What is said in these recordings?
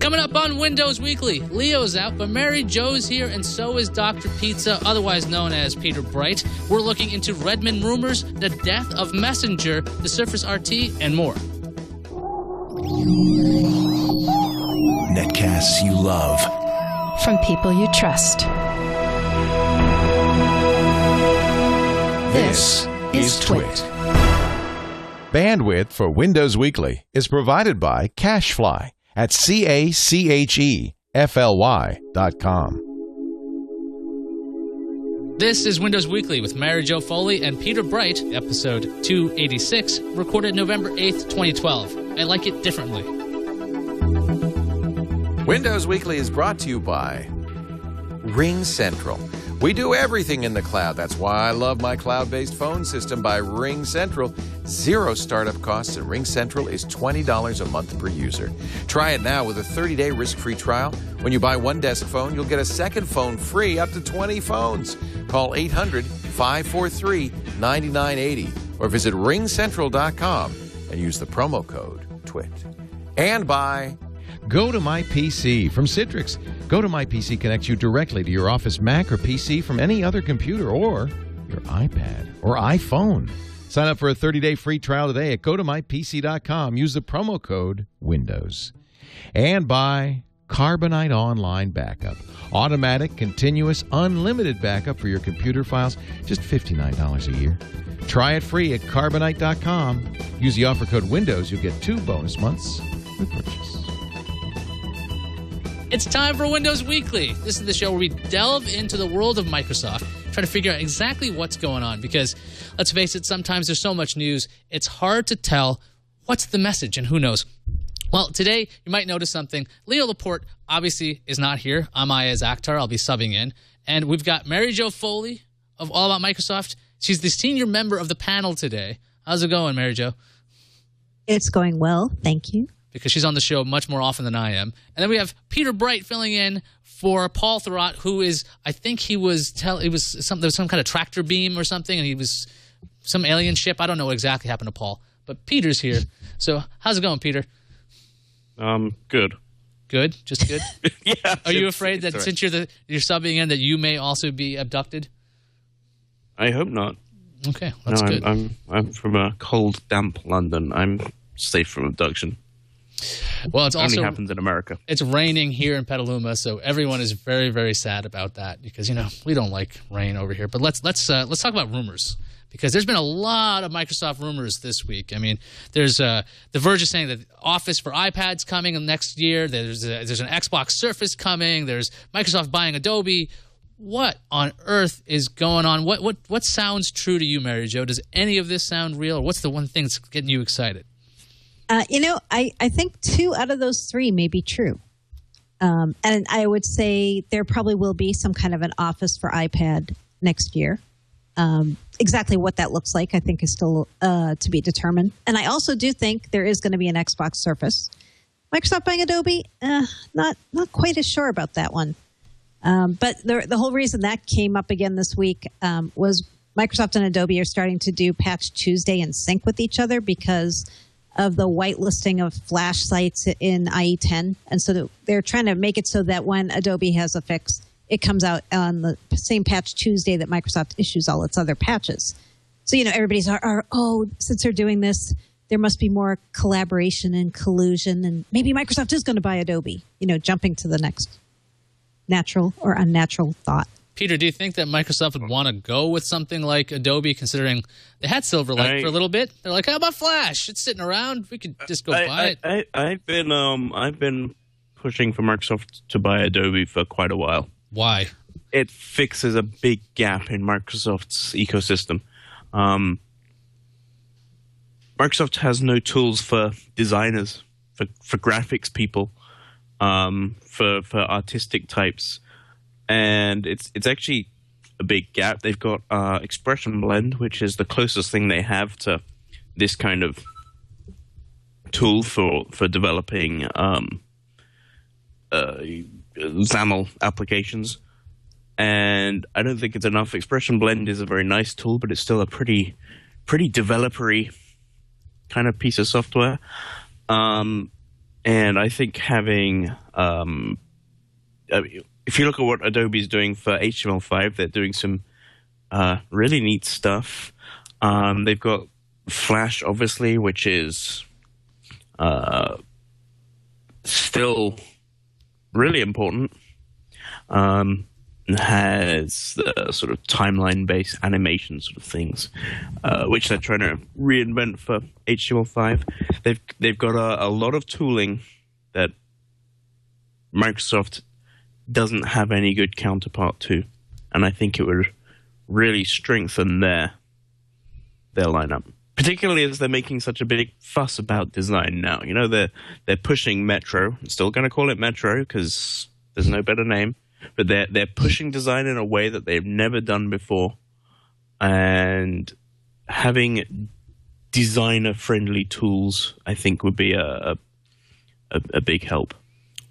Coming up on Windows Weekly, Leo's out, but Mary Jo's here, and so is Dr. Pizza, otherwise known as Peter Bright. We're looking into Redmond rumors, the death of Messenger, the Surface RT, and more. Netcasts you love. From people you trust. This is TWiT. Bandwidth for Windows Weekly is provided by Cachefly at CACHEFLY.com. This is Windows Weekly with Mary Jo Foley and Peter Bright, episode 286, recorded November 8th, 2012. I like it differently. Windows Weekly is brought to you by Ring Central. We do everything in the cloud. That's why I love my cloud-based phone system by Ring Central. Zero startup costs, and Ring Central is $20 a month per user. Try it now with a 30-day risk-free trial. When you buy one desk phone, you'll get a second phone free up to 20 phones. Call 800-543-9980 or visit ringcentral.com and use the promo code TWiT. And by Go to My PC from Citrix. Go to My PC connects you directly to your Office Mac or PC from any other computer or your iPad or iPhone. Sign up for a 30-day free trial today at gotomypc.com. Use the promo code WINDOWS. And by Carbonite Online Backup. Automatic, continuous, unlimited backup for your computer files. Just $59 a year. Try it free at carbonite.com. Use the offer code WINDOWS. You'll get 2 bonus months with purchase. It's time for Windows Weekly. This is the show where we delve into the world of Microsoft, try to figure out exactly what's going on, because, let's face it, sometimes there's so much news, it's hard to tell what's the message, and who knows. Well, today, you might notice something. Leo Laporte obviously is not here. I'm Iyaz Akhtar. I'll be subbing in. And we've got Mary Jo Foley of All About Microsoft. She's the senior member of the panel today. How's it going, Mary Jo? It's going well, thank you. Because she's on the show much more often than I am. And then we have Peter Bright filling in for Paul Thurrott, who is, I think there was some kind of tractor beam or something, and he was some alien ship. I don't know what exactly happened to Paul, but Peter's here. So how's it going, Peter? Good. Good? Just good? Yeah. Are you afraid that since you're subbing in that you may also be abducted? I hope not. Okay, that's good. I'm from a cold, damp London. I'm safe from abduction. Well, it's also only happens in America. It's raining here in Petaluma, so everyone is very, very sad about that because we don't like rain over here. But let's talk about rumors, because there's been a lot of Microsoft rumors this week. I mean, there's The Verge is saying that Office for iPad's coming next year. There's an Xbox Surface coming. There's Microsoft buying Adobe. What on earth is going on? What sounds true to you, Mary Jo? Does any of this sound real, or what's the one thing that's getting you excited? I think 2 out of those 3 may be true. And I would say there probably will be some kind of an Office for iPad next year. Exactly what that looks like, I think, is still to be determined. And I also do think there is going to be an Xbox Surface. Microsoft buying Adobe, not quite as sure about that one. But the whole reason that came up again this week was Microsoft and Adobe are starting to do Patch Tuesday in sync with each other because of the whitelisting of Flash sites in IE10. And so they're trying to make it so that when Adobe has a fix, it comes out on the same Patch Tuesday that Microsoft issues all its other patches. So, everybody's, since they're doing this, there must be more collaboration and collusion, and maybe Microsoft is going to buy Adobe, jumping to the next natural or unnatural thought. Peter, do you think that Microsoft would want to go with something like Adobe, considering they had Silverlight for a little bit? They're like, how about Flash? It's sitting around. We could just go buy it. I've been pushing for Microsoft to buy Adobe for quite a while. Why? It fixes a big gap in Microsoft's ecosystem. Microsoft has no tools for designers, for graphics people, for artistic types. And it's actually a big gap. They've got Expression Blend, which is the closest thing they have to this kind of tool for developing XAML applications. And I don't think it's enough. Expression Blend is a very nice tool, but it's still a pretty developer-y kind of piece of software. And I think having, if you look at what Adobe's doing for HTML5, they're doing some really neat stuff. They've got Flash, obviously, which is still really important. Has the sort of timeline-based animation sort of things, which they're trying to reinvent for HTML5. They've got a lot of tooling that Microsoft doesn't have any good counterpart to, and I think it would really strengthen their lineup. Particularly as they're making such a big fuss about design now. You know, they're pushing Metro. I'm still going to call it Metro because there's no better name. But they're pushing design in a way that they've never done before, and having designer-friendly tools, I think, would be a big help.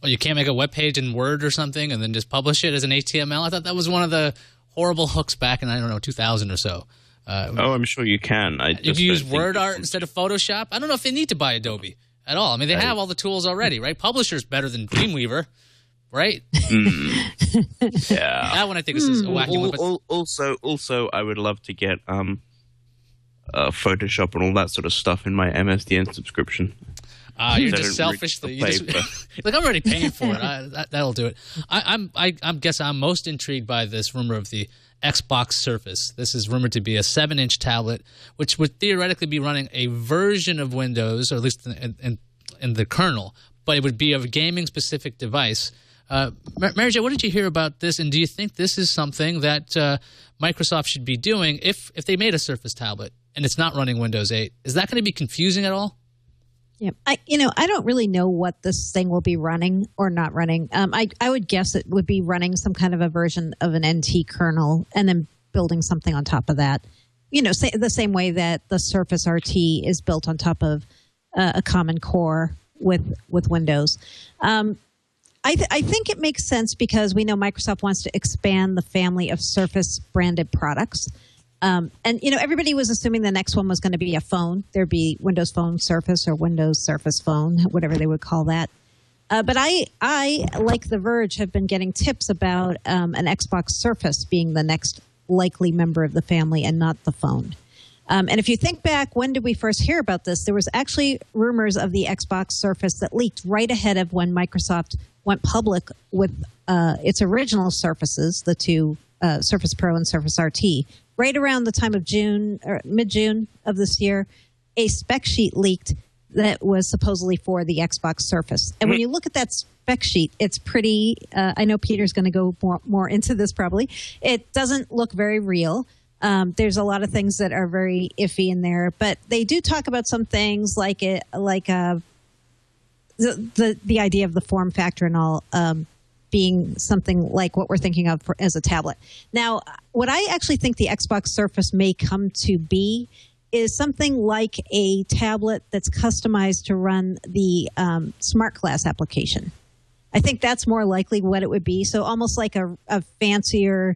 Well, you can't make a web page in Word or something and then just publish it as an HTML. I thought that was one of the horrible hooks back in 2000 or so. I'm sure you can. If you use Word art instead of Photoshop, I don't know if they need to buy Adobe at all. I mean, they have all the tools already, right? Publisher's better than Dreamweaver. Right? Yeah. That one I think is a wacky one. But Also, I would love to get Photoshop and all that sort of stuff in my MSDN subscription. You're just selfishly. Like, I'm already paying for it. That'll do it. I guess I'm most intrigued by this rumor of the Xbox Surface. This is rumored to be a 7-inch tablet, which would theoretically be running a version of Windows, or at least in the kernel, but it would be a gaming-specific device. Mary Jo, what did you hear about this, and do you think this is something that Microsoft should be doing if they made a Surface tablet and it's not running Windows 8? Is that going to be confusing at all? Yeah, I don't really know what this thing will be running or not running. I would guess it would be running some kind of a version of an NT kernel and then building something on top of that. The same way that the Surface RT is built on top of a common core with Windows. I think it makes sense because we know Microsoft wants to expand the family of Surface branded products. And everybody was assuming the next one was going to be a phone. There'd be Windows Phone Surface or Windows Surface Phone, whatever they would call that. But I, like The Verge, have been getting tips about an Xbox Surface being the next likely member of the family and not the phone. And if you think back, when did we first hear about this? There was actually rumors of the Xbox Surface that leaked right ahead of when Microsoft went public with its original Surfaces, the two Surface Pro and Surface RT. Right around the time of June or mid-June of this year, a spec sheet leaked that was supposedly for the Xbox Surface. And when you look at that spec sheet, it's pretty, I know Peter's going to go more into this probably. It doesn't look very real. There's a lot of things that are very iffy in there, but they do talk about some things like the idea of the form factor and all being something like what we're thinking of as a tablet. Now, what I actually think the Xbox Surface may come to be is something like a tablet that's customized to run the Smart Glass application. I think that's more likely what it would be. So almost like a fancier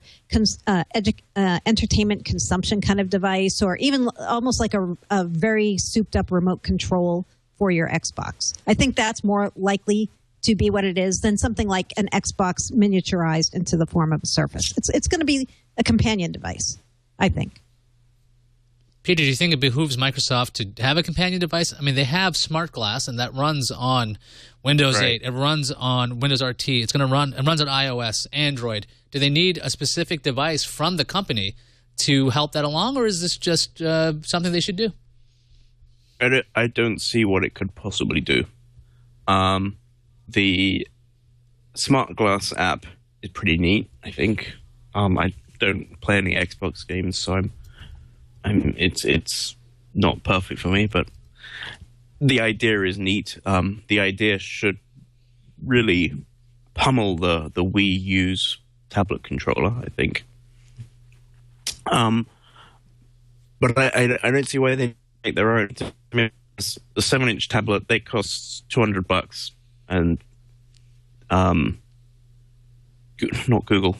entertainment consumption kind of device, or even almost like a very souped-up remote control for your Xbox. I think that's more likely to be what it is than something like an Xbox miniaturized into the form of a Surface. It's going to be a companion device, I think. Peter, do you think it behooves Microsoft to have a companion device? I mean, they have Smart Glass, and that runs on Windows 8. It runs on Windows RT. It runs on iOS, Android. Do they need a specific device from the company to help that along, or is this just something they should do? I don't see what it could possibly do. The Smart Glass app is pretty neat, I think. I don't play any Xbox games, so it's not perfect for me, but the idea is neat. The idea should really pummel the Wii U's tablet controller, I think. But I don't see why they make their own. I mean, the 7-inch tablet, they cost $200, and not Google.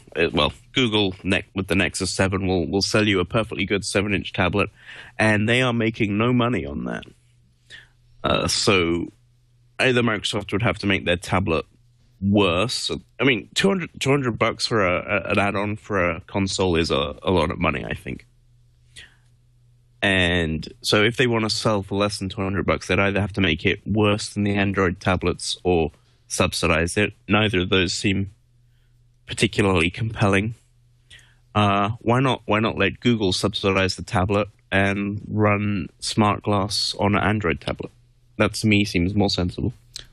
Google with the Nexus 7 will sell you a perfectly good 7-inch tablet, and they are making no money on that. So either Microsoft would have to make their tablet worse. I mean, $200 for an add-on for a console is a lot of money, I think. And so if they want to sell for less than $200, they'd either have to make it worse than the Android tablets or subsidize it. Neither of those seem particularly compelling. Why not let Google subsidize the tablet and run Smart Glass on an Android tablet? That to me seems more sensible.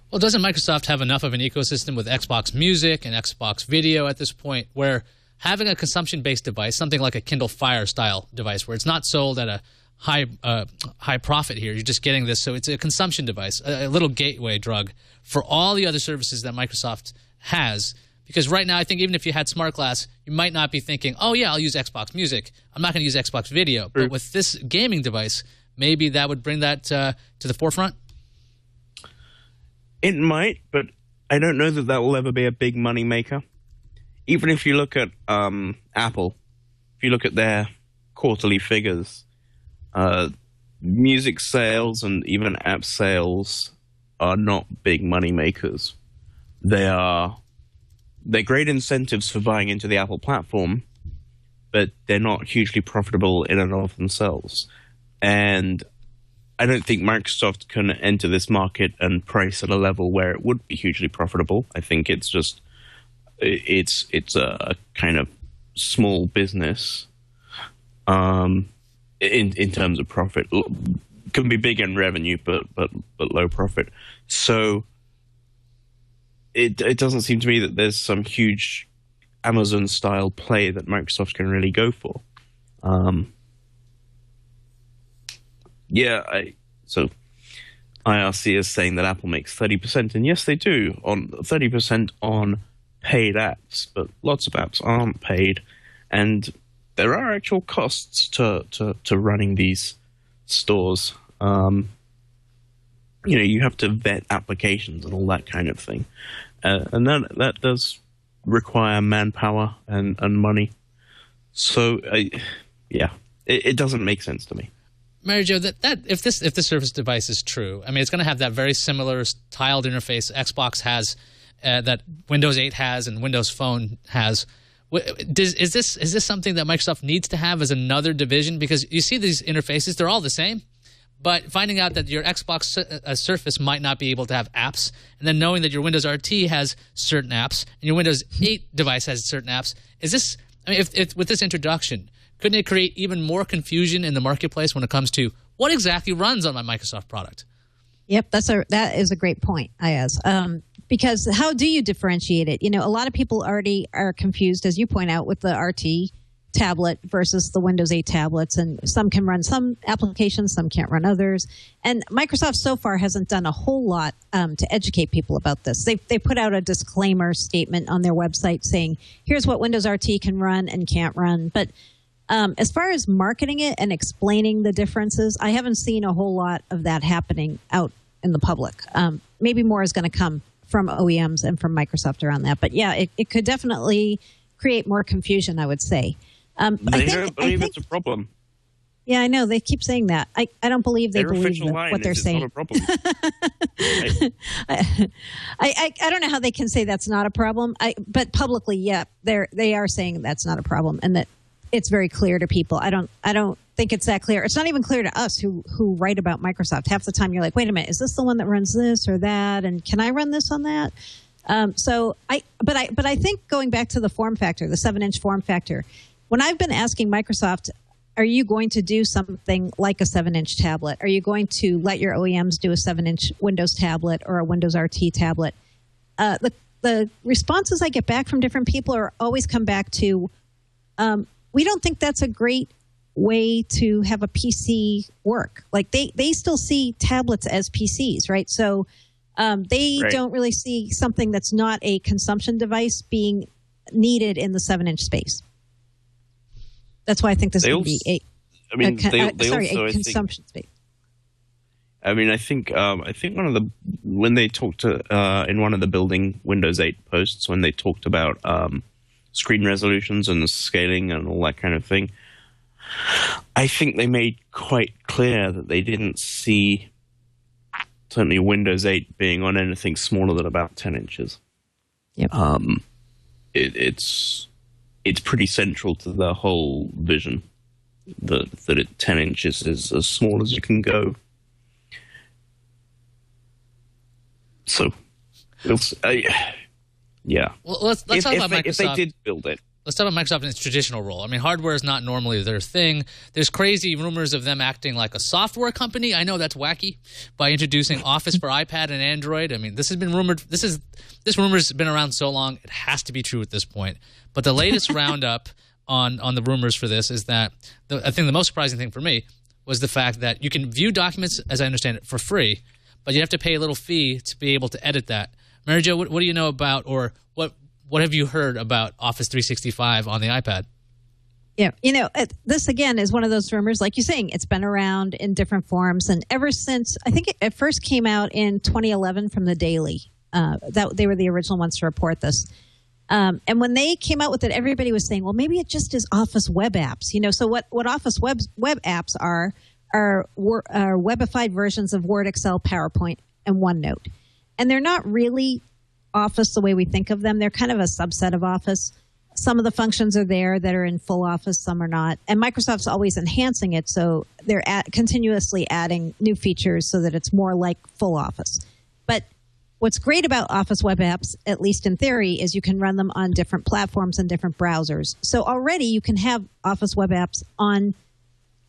Well, doesn't Microsoft have enough of an ecosystem with Xbox Music and Xbox Video at this point where having a consumption-based device, something like a Kindle Fire style device, where it's not sold at a high profit here, you're just getting this, so it's a consumption device, a little gateway drug for all the other services that Microsoft has. Because right now, I think even if you had Smart Glass, you might not be thinking, oh yeah, I'll use Xbox Music. I'm not going to use Xbox Video. But with this gaming device, maybe that would bring that to the forefront. It might, but I don't know that will ever be a big money maker. Even if you look at Apple, if you look at their quarterly figures, music sales and even app sales are not big money makers. They're great incentives for buying into the Apple platform, but they're not hugely profitable in and of themselves. And I don't think Microsoft can enter this market and price at a level where it would be hugely profitable. I think it's just it's a kind of small business in terms of profit. Can be big in revenue, but low profit. So it doesn't seem to me that there's some huge Amazon-style play that Microsoft can really go for. So IRC is saying that Apple makes 30%, and yes, they do, on 30% on paid apps, but lots of apps aren't paid, and there are actual costs to running these stores. You have to vet applications and all that kind of thing, and that does require manpower and money. So, it doesn't make sense to me. Mary Jo, that if this Surface device is true, I mean, it's going to have that very similar tiled interface Xbox has, that Windows 8 has, and Windows Phone has. Is this something that Microsoft needs to have as another division? Because you see these interfaces, they're all the same, but finding out that your Xbox Surface might not be able to have apps, and then knowing that your Windows RT has certain apps, and your Windows 8 device has certain apps, is this? I mean, if with this introduction, couldn't it create even more confusion in the marketplace when it comes to what exactly runs on my Microsoft product? Yep, that is a great point, Iyaz. Because how do you differentiate it? A lot of people already are confused, as you point out, with the RT tablet versus the Windows 8 tablets, and some can run some applications, some can't run others. And Microsoft so far hasn't done a whole lot to educate people about this. They put out a disclaimer statement on their website saying, here's what Windows RT can run and can't run. But as far as marketing it and explaining the differences, I haven't seen a whole lot of that happening out in the public. Maybe more is going to come from OEMs and from Microsoft around that. But yeah, it could definitely create more confusion, I would say. They don't believe it's a problem. Yeah, I know. They keep saying that. I don't believe they believe what they're saying. Not a problem. I don't know how they can say that's not a problem. But publicly, yeah, they are saying that's not a problem, and that it's very clear to people. I don't think it's that clear. It's not even clear to us who write about Microsoft. Half the time you're like, wait a minute, is this the one that runs this or that? And can I run this on that? But I think going back to the form factor, the 7-inch form factor, when I've been asking Microsoft, are you going to do something like a 7-inch tablet? Are you going to let your OEMs do a 7-inch Windows tablet or a Windows RT tablet? The responses I get back from different people are always come back to, we don't think that's a great way to have a PC work. Like they still see tablets as PCs, right? So they don't really see something that's not a consumption device being needed in the 7-inch space. That's why I think this would be a consumption space. I mean, I think when they talked to in one of the building Windows 8 posts, when they talked about screen resolutions and the scaling and all that kind of thing, I think they made quite clear that they didn't see certainly Windows 8 being on anything smaller than about 10 inches. Yep. It's pretty central to the whole vision that 10 inches is as small as you can go. So, yeah. Well, let's talk about Microsoft. If they did build it. Let's talk about Microsoft in its traditional role. I mean, hardware is not normally their thing. There's crazy rumors of them acting like a software company. I know that's wacky by introducing Office for iPad and Android. I mean, this has been rumored. This rumor's been around so long, it has to be true at this point. But the latest roundup on the rumors for this is that I think the most surprising thing for me was the fact that you can view documents, as I understand it, for free, but you have to pay a little fee to be able to edit that. Mary Jo, what do you know about, or what have you heard about Office 365 on the iPad? Yeah, this again is one of those rumors, like you're saying, it's been around in different forms. And ever since, I think it first came out in 2011 from the Daily. They were the original ones to report this. And when they came out with it, everybody was saying, well, maybe it just is Office web apps. So what Office web apps are webified versions of Word, Excel, PowerPoint, and OneNote. And they're not really Office the way we think of them. They're kind of a subset of Office. Some of the functions are there that are in full Office, some are not. And Microsoft's always enhancing it, so they're continuously adding new features so that it's more like full Office. But what's great about Office web apps, at least in theory, is you can run them on different platforms and different browsers. So already you can have Office web apps on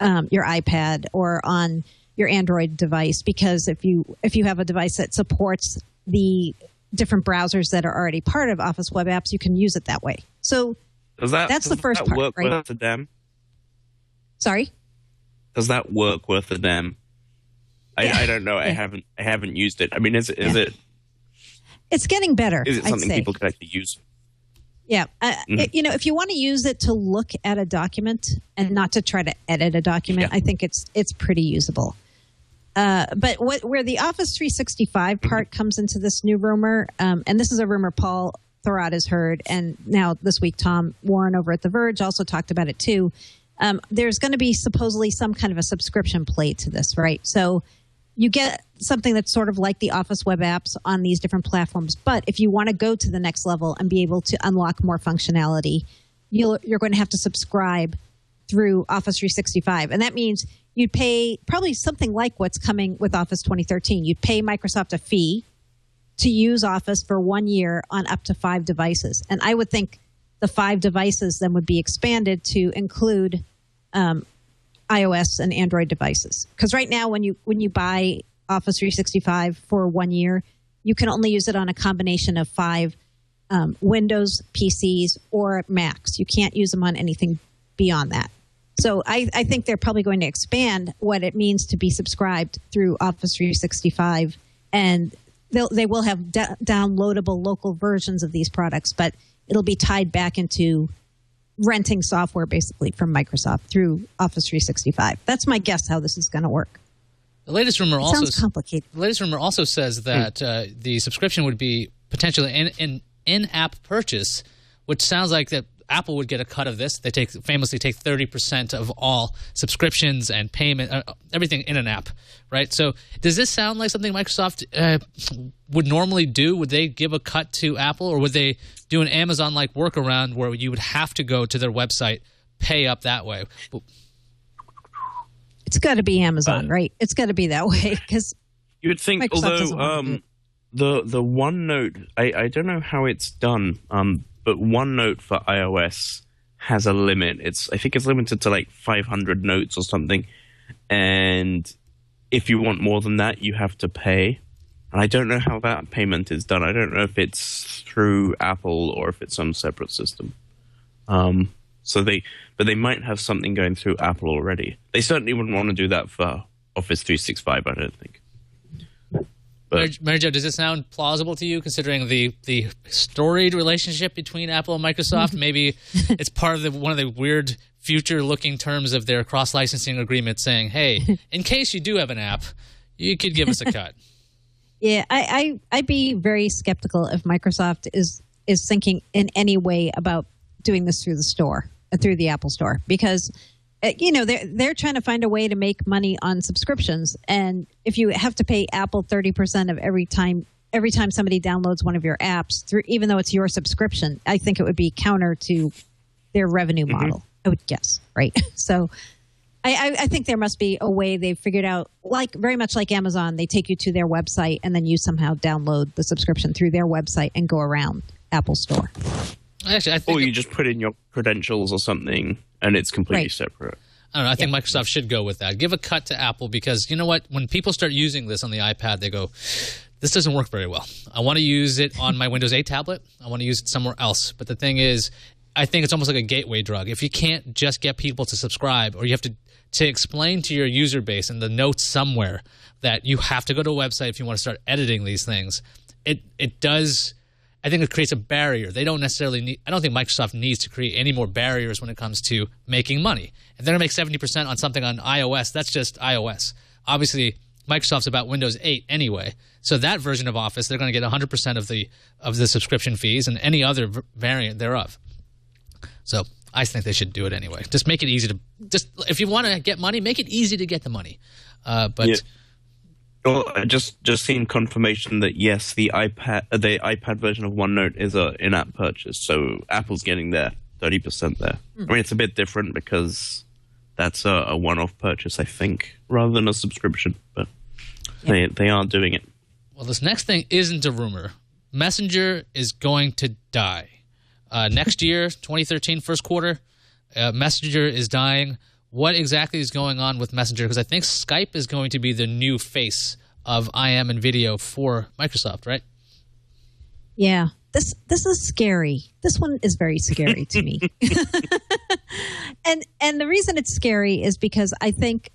your iPad or on your Android device, because if you have a device that supports the different browsers that are already part of Office web apps, you can use it that way. So that's the first part, work right? Worth a damn? Sorry? Does that work worth a damn? I don't know. I haven't used it. I mean, is it? It's getting better. Is it something people can actually use? Yeah. If you want to use it to look at a document and not to try to edit a document, I think it's pretty usable. But where the Office 365 part comes into this new rumor, and this is a rumor Paul Thurrott has heard, and now this week Tom Warren over at The Verge also talked about it too. There's going to be supposedly some kind of a subscription play to this, right? So you get something that's sort of like the Office web apps on these different platforms. But if you want to go to the next level and be able to unlock more functionality, you're going to have to subscribe through Office 365. And that means you'd pay probably something like what's coming with Office 2013. You'd pay Microsoft a fee to use Office for 1 year on up to 5 devices. And I would think the 5 devices then would be expanded to include iOS and Android devices. Because right now when you buy Office 365 for 1 year, you can only use it on a combination of 5 Windows PCs or Macs. You can't use them on anything beyond that. So I think they're probably going to expand what it means to be subscribed through Office 365, and they will have downloadable local versions of these products, but it'll be tied back into renting software basically from Microsoft through Office 365. That's my guess how this is going to work. The latest rumor sounds complicated. The latest rumor also says that the subscription would be potentially an in-app purchase, which sounds like that Apple would get a cut of this. They famously take 30% of all subscriptions and payment, everything in an app, right? So does this sound like something Microsoft would normally do? Would they give a cut to Apple, or would they do an Amazon-like workaround where you would have to go to their website, pay up that way? It's got to be Amazon, right? It's got to be that way, because you would think, although the OneNote, I don't know how it's done, but OneNote for iOS has a limit. I think it's limited to like 500 notes or something. And if you want more than that, you have to pay. And I don't know how that payment is done. I don't know if it's through Apple or if it's some separate system. But they might have something going through Apple already. They certainly wouldn't want to do that for Office 365, I don't think. Mary Jo, does it sound plausible to you, considering the storied relationship between Apple and Microsoft? Maybe it's part of one of the weird future-looking terms of their cross-licensing agreement, saying, "Hey, in case you do have an app, you could give us a cut." Yeah, I'd be very skeptical if Microsoft is thinking in any way about doing this through the store, through the Apple Store, because they're trying to find a way to make money on subscriptions. And if you have to pay Apple 30% of every time somebody downloads one of your apps, even though it's your subscription, I think it would be counter to their revenue model, I would guess, right? So I think there must be a way they've figured out, very much like Amazon, they take you to their website and then you somehow download the subscription through their website and go around Apple Store. Actually, I think you just put in your credentials or something and it's completely separate. I don't know. I think Microsoft should go with that. Give a cut to Apple because you know what? When people start using this on the iPad, they go, this doesn't work very well. I want to use it on my Windows 8 tablet. I want to use it somewhere else. But the thing is, I think it's almost like a gateway drug. If you can't just get people to subscribe, or you have to explain to your user base in the notes somewhere that you have to go to a website if you want to start editing these things, it does. I think it creates a barrier. They don't necessarily need. I don't think Microsoft needs to create any more barriers when it comes to making money. If they're going to make 70% on something on iOS, that's just iOS. Obviously, Microsoft's about Windows 8 anyway. So that version of Office, they're going to get 100% of the subscription fees and any other variant thereof. So I think they should do it anyway. Just make it easy to if you want to get money, make it easy to get the money. Well, I just seen confirmation that yes, the iPad version of OneNote is an in-app purchase. So Apple's getting their 30% there. I mean, it's a bit different because that's a one-off purchase, I think, rather than a subscription. But they are doing it. Well, this next thing isn't a rumor. Messenger is going to die. Next year, 2013, first quarter, Messenger is dying. What exactly is going on with Messenger? Because I think Skype is going to be the new face of IM and video for Microsoft, right? Yeah. This is scary. This one is very scary to me. And the reason it's scary is because I think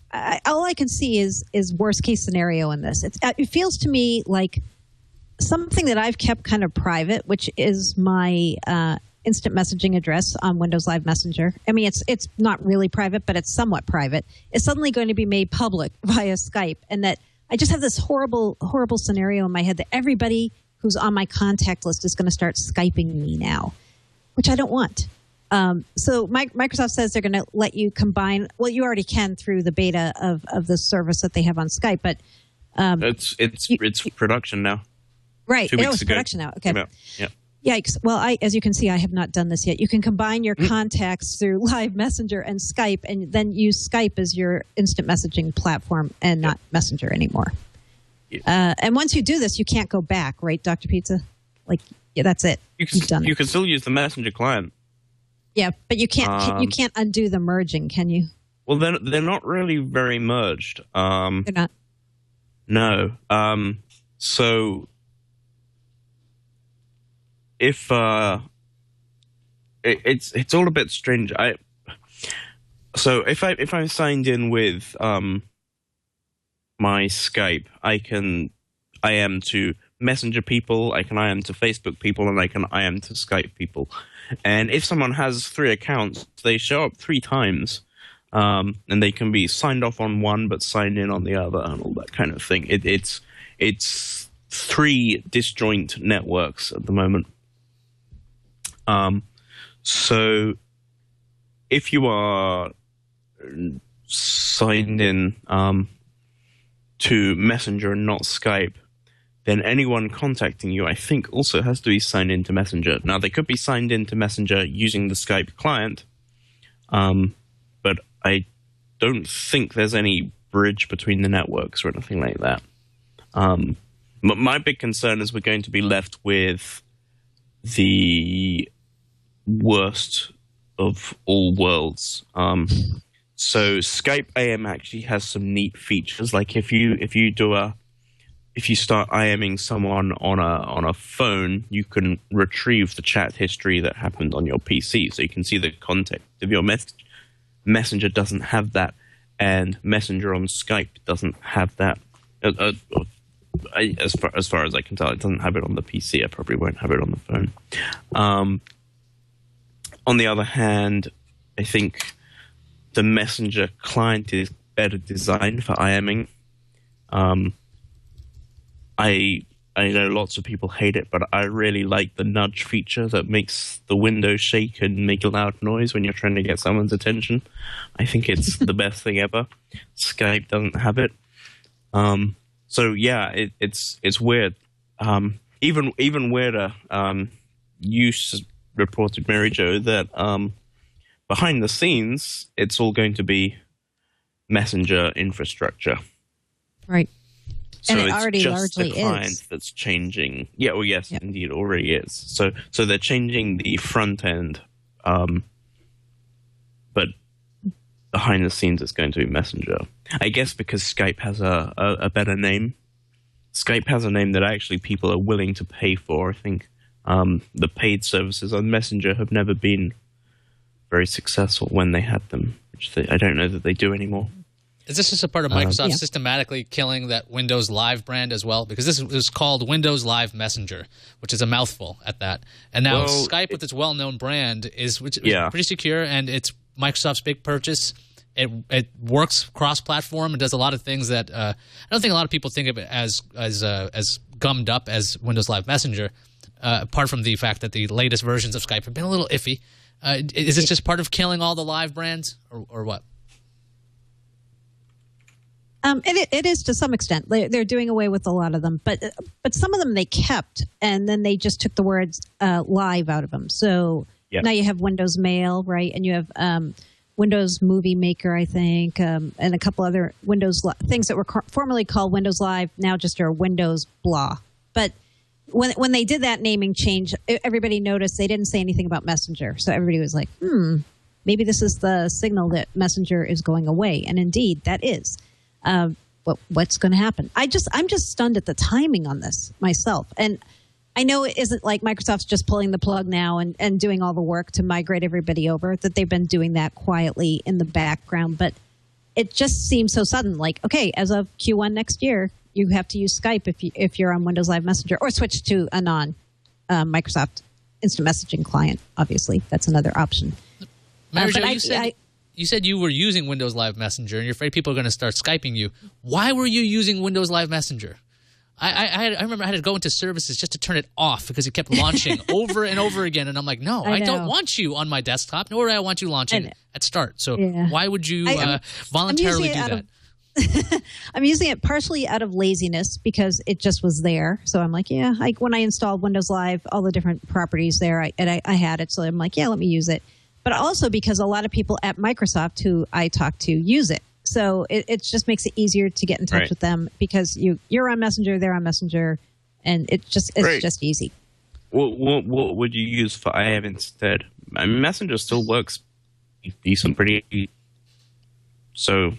all I can see is worst case scenario in this. It feels to me like something that I've kept kind of private, which is my instant messaging address on Windows Live Messenger. I mean, it's not really private, but it's somewhat private. It's suddenly going to be made public via Skype, and that I just have this horrible scenario in my head that everybody who's on my contact list is going to start Skyping me now, which I don't want. So Microsoft says they're going to let you combine. Well, you already can through the beta of the service that they have on Skype, but it's production now. Right, 2 weeks it's ago. production now. Okay. Yeah. Yikes. Well, as you can see, I have not done this yet. You can combine your contacts through Live Messenger and Skype, and then use Skype as your instant messaging platform and not Messenger anymore. Yeah. And once you do this, you can't go back, right, Dr. Pizza? That's it. You've done it. You can still use the Messenger client. Yeah, but you can't undo the merging, can you? Well, they're not really very merged. They're not? No. So if it's all a bit strange. So if I'm signed in with my Skype, I can IM to Messenger people, I can IM to Facebook people, and I can IM to Skype people. And if someone has 3 accounts, they show up 3 times, and they can be signed off on one but signed in on the other, and all that kind of thing. It's 3 disjoint networks at the moment. So if you are signed in to Messenger and not Skype, then anyone contacting you, I think, also has to be signed into Messenger. Now, they could be signed into Messenger using the Skype client, but I don't think there's any bridge between the networks or anything like that. But my big concern is we're going to be left with the worst of all worlds. So Skype AM actually has some neat features. Like if you start IMing someone on a phone, you can retrieve the chat history that happened on your PC, so you can see the context of your message. Messenger doesn't have that, and Messenger on Skype doesn't have that. As far as I can tell, it doesn't have it on the PC. I probably won't have it on the phone. On the other hand, I think the Messenger client is better designed for IMing. I I know lots of people hate it, but I really like the nudge feature that makes the window shake and make a loud noise when you're trying to get someone's attention. I think it's the best thing ever. Skype doesn't have it. So yeah, it's weird. Even weirder. You reported, Mary Jo, that behind the scenes, it's all going to be Messenger infrastructure. Right. So and it it's already just largely the client is. that's changing. Yeah, well, yes, Yep. indeed, it already is. So they're changing the front end, but behind the scenes, it's going to be Messenger. I guess because Skype has a better name. Skype has a name that actually people are willing to pay for. I think the paid services on Messenger have never been very successful when they had them, which I don't know that they do anymore. Is this just a part of Microsoft systematically killing that Windows Live brand as well? Because this is called Windows Live Messenger, which is a mouthful at that. And now Skype, with its well-known brand, is pretty secure, and it's Microsoft's big purchase. It works cross-platform and does a lot of things that I don't think a lot of people think of it as gummed up as Windows Live Messenger. Apart from the fact that the latest versions of Skype have been a little iffy, is this just part of killing all the live brands, or what? It is to some extent. They're doing away with a lot of them, but some of them they kept, and then they just took the words live out of them. So now you have Windows Mail, right? And you have Windows Movie Maker, I think, and a couple other Windows things that were formerly called Windows Live, now just are Windows blah. But when they did that naming change, everybody noticed they didn't say anything about Messenger. So everybody was like, maybe this is the signal that Messenger is going away. And indeed, that is. What's going to happen? I'm just stunned at the timing on this myself. And I know it isn't like Microsoft's just pulling the plug now and doing all the work to migrate everybody over, that they've been doing that quietly in the background. But it just seems so sudden. Like, okay, as of Q1 next year, you have to use Skype if you're on Windows Live Messenger, or switch to a non-Microsoft instant messaging client. Obviously, that's another option. Mary Jo, you said you were using Windows Live Messenger, and you're afraid people are going to start Skyping you. Why were you using Windows Live Messenger? I remember I had to go into services just to turn it off because it kept launching over and over again. And I'm like, no, I don't want you on my desktop, nor do I want you launching at start. So why would you voluntarily do that? I'm using it partially out of laziness because it just was there. So I'm like, when I installed Windows Live, all the different properties there, I had it. So I'm like, let me use it. But also because a lot of people at Microsoft who I talk to use it. So it just makes it easier to get in touch with them because you're on Messenger, they're on Messenger, and it's just easy. What would you use for IM instead? I mean, Messenger still works decent, pretty. So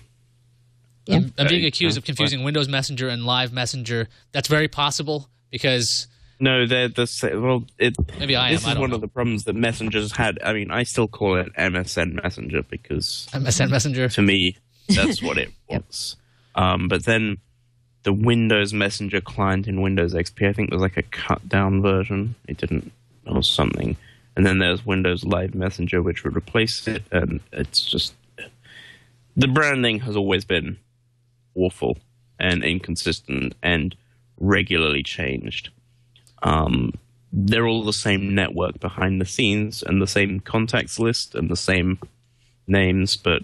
I'm being accused of confusing Windows Messenger and Live Messenger. That's very possible because. No, they're the same. Well, maybe I am. This is one of the problems that Messenger's had. I mean, I still call it MSN Messenger because MSN Messenger, to me, that's what it was. But then the Windows Messenger client in Windows XP, I think, was like a cut down version. It didn't, or something. And then there's Windows Live Messenger, which would replace it. And it's just the branding has always been awful and inconsistent and regularly changed. They're all the same network behind the scenes and the same contacts list and the same names, but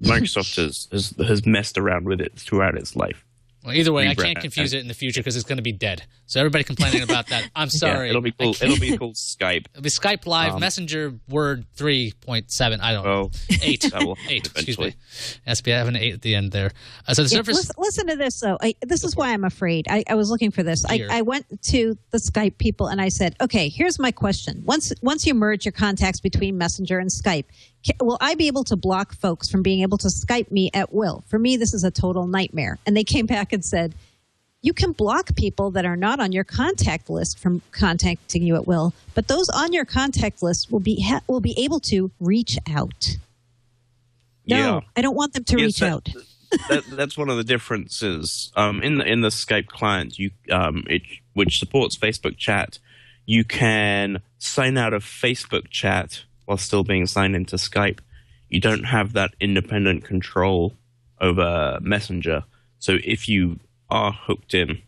Microsoft has messed around with it throughout its life. Well, either way, I can't confuse it in the future because it's going to be dead. So everybody complaining about that, I'm sorry. It'll be called Skype. It'll be Skype Live Messenger Word 3.7. I don't know. 8. 8, excuse me. SB, I have an 8 at the end there. So the Surface. Listen to this, though. This is why I'm afraid. I was looking for this. I went to the Skype people and I said, okay, here's my question. Once you merge your contacts between Messenger and Skype, will I be able to block folks from being able to Skype me at will? For me, this is a total nightmare. And they came back and said, you can block people that are not on your contact list from contacting you at will, but those on your contact list will be able to reach out. No, I don't want them to reach out. That's one of the differences. In the Skype client, which supports Facebook Chat, you can sign out of Facebook Chat while still being signed into Skype. You don't have that independent control over Messenger. So if you are hooked in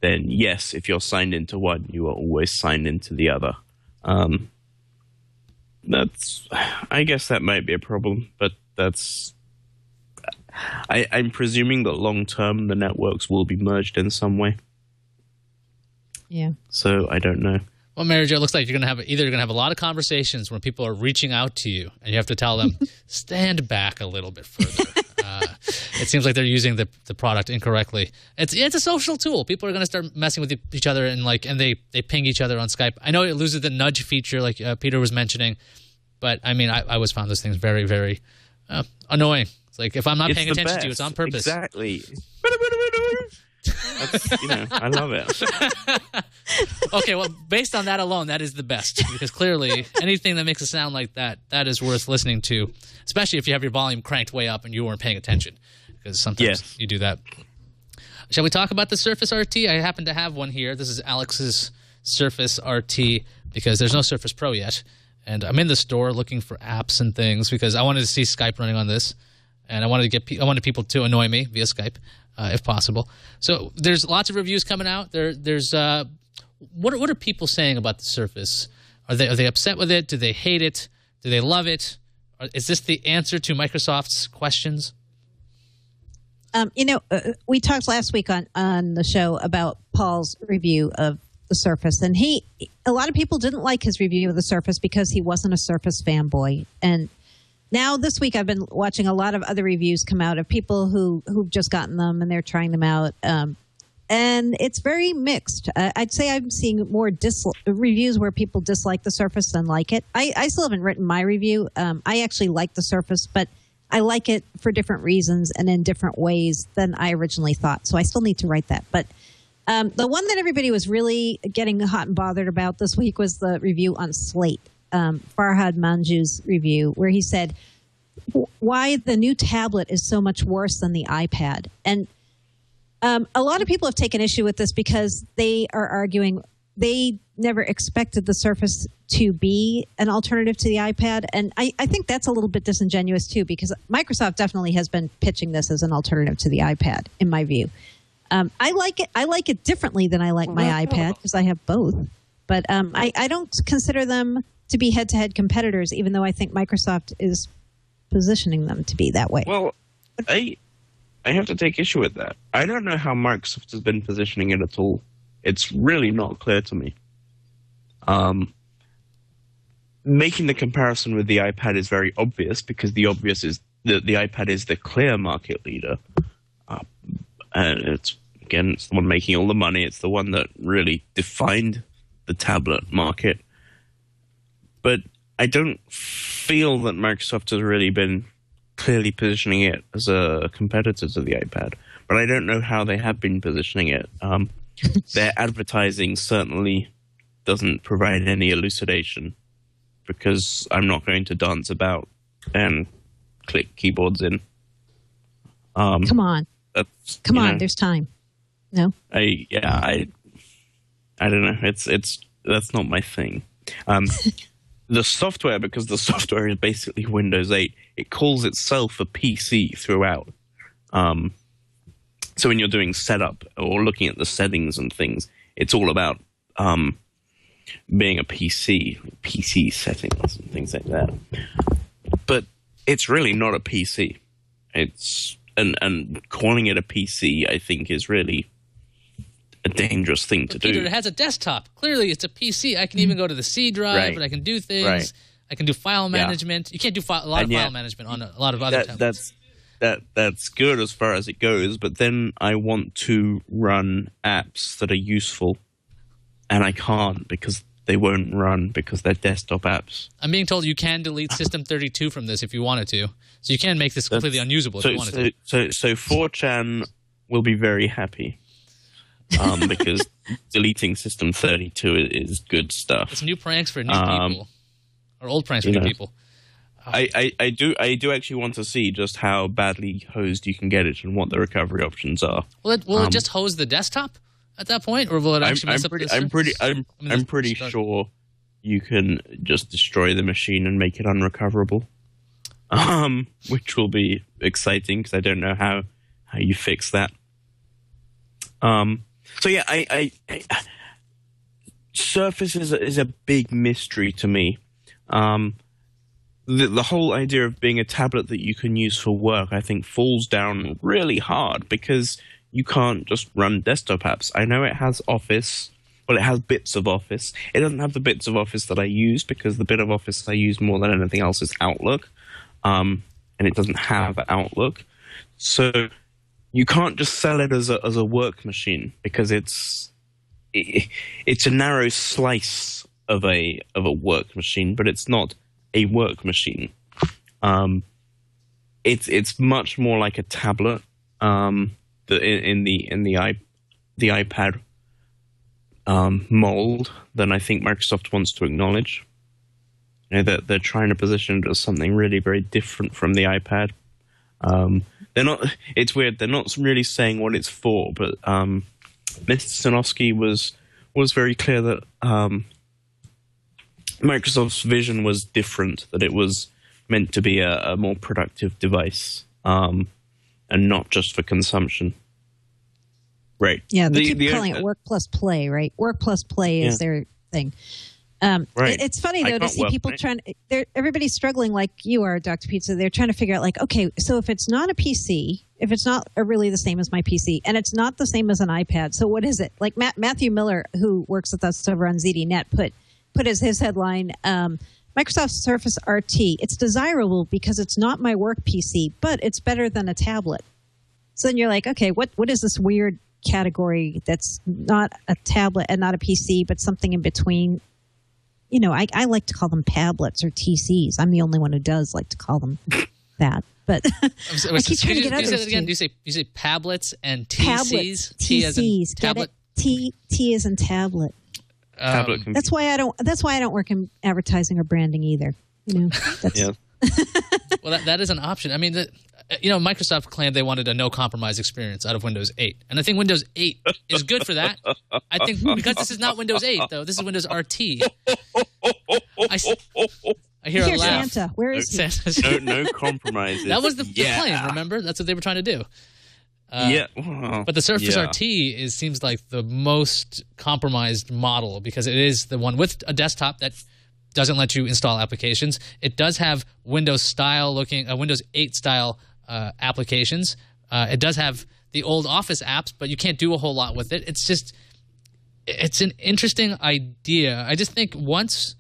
then yes, if you're signed into one, you are always signed into the other. I guess that might be a problem, but I'm presuming that long term the networks will be merged in some way. Yeah. So I don't know. Well, Mary Jo, it looks like you're going to have a lot of conversations when people are reaching out to you, and you have to tell them, stand back a little bit further. It seems like they're using the product incorrectly. It's a social tool. People are going to start messing with each other and they ping each other on Skype. I know it loses the nudge feature, like Peter was mentioning, but I mean, I always found those things very, very annoying. It's like if I'm not paying attention to you, it's on purpose. Exactly. I love it. Okay, well, based on that alone, that is the best, because clearly anything that makes a sound like that is worth listening to, especially if you have your volume cranked way up and you weren't paying attention, because sometimes you do that. Shall we talk about the Surface RT? I happen to have one here. This is Alex's Surface RT, because there's no Surface Pro yet, and I'm in the store looking for apps and things because I wanted to see Skype running on this, and I wanted people to annoy me via Skype. If possible. So there's lots of reviews coming out. There's what are people saying about the Surface? Are they upset with it? Do they hate it? Do they love it? Is this the answer to Microsoft's questions? We talked last week on the show about Paul's review of the Surface, and a lot of people didn't like his review of the Surface because he wasn't a Surface fanboy. And now this week I've been watching a lot of other reviews come out of people who've just gotten them and they're trying them out. And it's very mixed. I'd say I'm seeing more reviews where people dislike the Surface than like it. I still haven't written my review. I actually like the Surface, but I like it for different reasons and in different ways than I originally thought. So I still need to write that. But the one that everybody was really getting hot and bothered about this week was the review on Slate. Farhad Manjoo's review, where he said why the new tablet is so much worse than the iPad. And a lot of people have taken issue with this because they are arguing they never expected the Surface to be an alternative to the iPad. And I think that's a little bit disingenuous too, because Microsoft definitely has been pitching this as an alternative to the iPad, in my view. I like it. I like it differently than I like my iPad because I have both. But I don't consider them to be head-to-head competitors, even though I think Microsoft is positioning them to be that way. Well, I have to take issue with that. I don't know how Microsoft has been positioning it at all. It's really not clear to me. Making the comparison with the iPad is very obvious, because the obvious is that the iPad is the clear market leader. And it's the one making all the money. It's the one that really defined the tablet market. But I don't feel that Microsoft has really been clearly positioning it as a competitor to the iPad. But I don't know how they have been positioning it. Their advertising certainly doesn't provide any elucidation, because I'm not going to dance about and click keyboards in. Come on. Come on, there's time. No? I don't know. That's not my thing. The software, because the software is basically Windows 8, it calls itself a PC throughout. So when you're doing setup or looking at the settings and things, it's all about being a PC settings and things like that. But it's really not a PC. It's and calling it a PC, I think, is really a dangerous thing to do. Peter, it has a desktop. Clearly, it's a PC. I can even go to the C drive, and I can do things. Right. I can do file management. You can't do a lot of file management on a lot of other tablets. That's good as far as it goes, but then I want to run apps that are useful, and I can't because they won't run because they're desktop apps. I'm being told you can delete System32 from this if you wanted to. So you can make this completely unusable if you wanted to. So 4chan will be very happy. Because deleting System32 is good stuff. It's new pranks for new people, or old pranks for new people. I do actually want to see just how badly hosed you can get it and what the recovery options are. Will it just hose the desktop at that point, or will it actually mess up the system? I'm pretty sure you can just destroy the machine and make it unrecoverable, which will be exciting because I don't know how you fix that. So yeah, Surface is a big mystery to me. The whole idea of being a tablet that you can use for work, I think, falls down really hard because you can't just run desktop apps. I know it has Office. Well, it has bits of Office. It doesn't have the bits of Office that I use because the bit of Office I use more than anything else is Outlook. And it doesn't have Outlook. So you can't just sell it as a work machine because it's a narrow slice of a work machine, but it's not a work machine. It's much more like a tablet in the iPad mold than I think Microsoft wants to acknowledge. You know, that they're trying to position it as something really very different from the iPad. They're not. It's weird. They're not really saying what it's for, but Mr. Sinofsky was very clear that Microsoft's vision was different. That it was meant to be a more productive device, and not just for consumption. Right. Yeah, they keep calling it Work Plus Play, right? Work Plus Play is their thing. Right. It's funny, though, to see people everybody's struggling like you are, Dr. Pizza. They're trying to figure out, like, okay, so if it's not a PC, if it's not really the same as my PC, and it's not the same as an iPad, so what is it? Like Matthew Miller, who works with us over on ZDNet, put as his headline, Microsoft Surface RT. It's desirable because it's not my work PC, but it's better than a tablet. So then you're like, okay, what is this weird category that's not a tablet and not a PC, but something in between? You know, I like to call them tablets or TCs. I'm the only one who does like to call them that. But I keep trying to get others to. You say tablets and TCs? Tablets, T as in tablet? T as in tablet. Tablet That's why I don't work in advertising or branding either. You know, that's, Yeah. Well, that is an option. I mean, Microsoft claimed they wanted a no-compromise experience out of Windows 8. And I think Windows 8 is good for that. I think because this is not Windows 8, though. This is Windows RT. I hear a laugh. Santa. Where is he? No compromises. That was the claim, remember? That's what they were trying to do. But the Surface RT seems like the most compromised model because it is the one with a desktop that doesn't let you install applications. It does have Windows 8 style applications. It does have the old Office apps, but you can't do a whole lot with it. It's an interesting idea. I just think once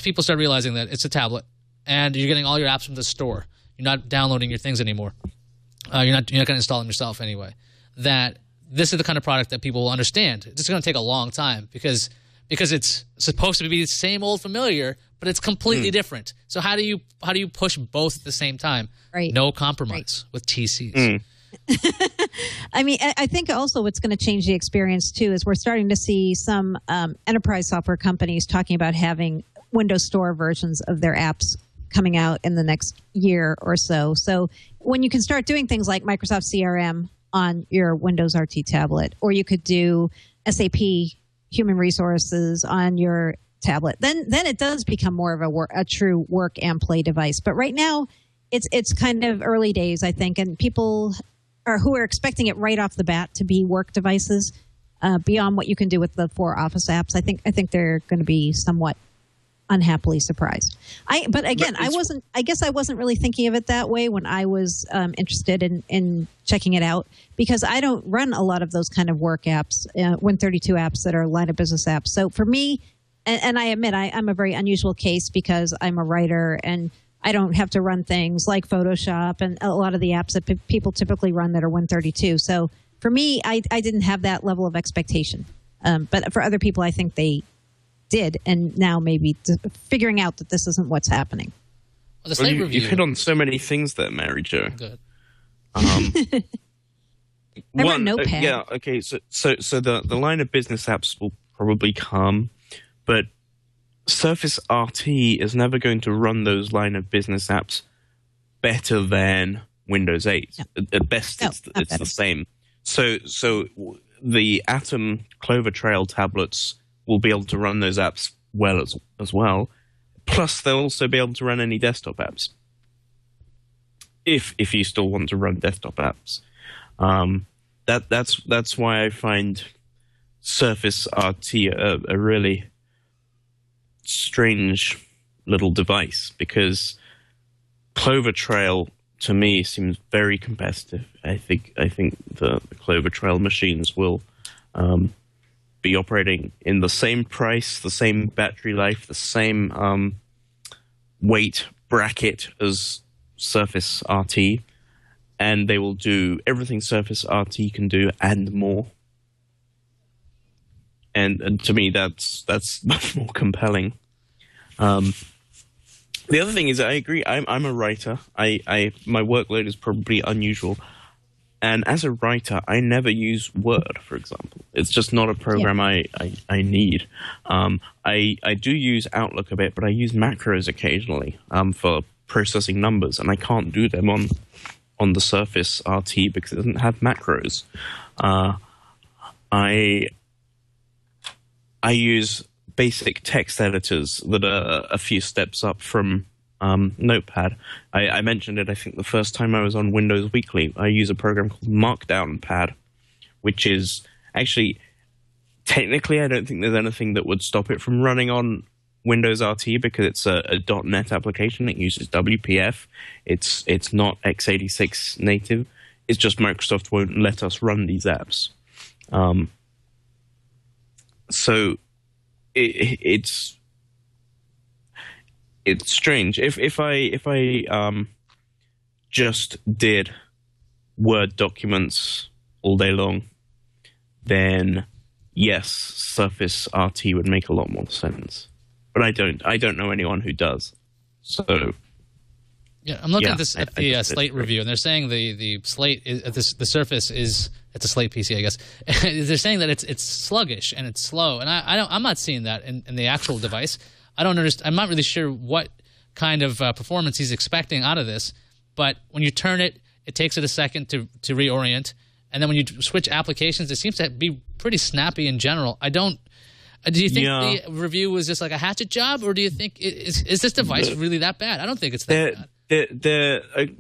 people start realizing that it's a tablet and you're getting all your apps from the store, you're not downloading your things anymore. You're not going to install them yourself anyway. That this is the kind of product that people will understand. It's going to take a long time because it's supposed to be the same old familiar, but it's completely different. So how do you push both at the same time? Right. No compromise with TCs. I mean, I think also what's going to change the experience too is we're starting to see some enterprise software companies talking about having Windows Store versions of their apps coming out in the next year or so. So when you can start doing things like Microsoft CRM on your Windows RT tablet, or you could do SAP Human Resources on your tablet, then it does become more of a true work and play device. But right now, it's kind of early days, I think, and people who are expecting it right off the bat to be work devices beyond what you can do with the 4 Office apps. I think they're going to be somewhat unhappily surprised. But again, I guess I wasn't really thinking of it that way when I was interested in checking it out, because I don't run a lot of those kind of work apps, Win32 apps that are line of business apps. So for me, and I admit I'm a very unusual case because I'm a writer and I don't have to run things like Photoshop and a lot of the apps that people typically run that are Win32. So for me, I didn't have that level of expectation. But for other people, I think they did, and now maybe figuring out that this isn't what's happening. Well, you've hit on so many things there, Mary Jo. Good. I run Notepad. Yeah, okay. So the line of business apps will probably come, but Surface RT is never going to run those line of business apps better than Windows 8. No. At best, it's the same. So the Atom Clover Trail tablets will be able to run those apps well as well. Plus, they'll also be able to run any desktop apps. If you still want to run desktop apps. That's why I find Surface RT a really strange little device, because Clover Trail to me seems very competitive. I think the Clover Trail machines will be operating in the same price, the same battery life, the same weight bracket as Surface RT, and they will do everything Surface RT can do and more. And to me, that's much more compelling. The other thing is, I agree. I'm a writer. My workload is probably unusual, and as a writer, I never use Word, for example. It's just not a program I need. I do use Outlook a bit, but I use macros occasionally for processing numbers, and I can't do them on the Surface RT because it doesn't have macros. I use basic text editors that are a few steps up from Notepad. I mentioned it, I think, the first time I was on Windows Weekly. I use a program called Markdown Pad, which is actually, technically, I don't think there's anything that would stop it from running on Windows RT because it's a .NET application. It uses WPF. It's not x86 native. It's just Microsoft won't let us run these apps. So it's strange. If I just did Word documents all day long, then yes, Surface RT would make a lot more sense. But I don't know anyone who does. So yeah, I'm looking at the Slate review, and they're saying the Slate is, the Surface is, it's a Slate PC, I guess. They're saying that it's sluggish and it's slow, and I'm not seeing that in the actual device. I don't understand. I'm not really sure what kind of performance he's expecting out of this, but when you turn it, it takes it a second to reorient, and then when you switch applications, it seems to be pretty snappy in general. Do you think the review was just like a hatchet job, or do you think is this device really that bad? I don't think it's that bad.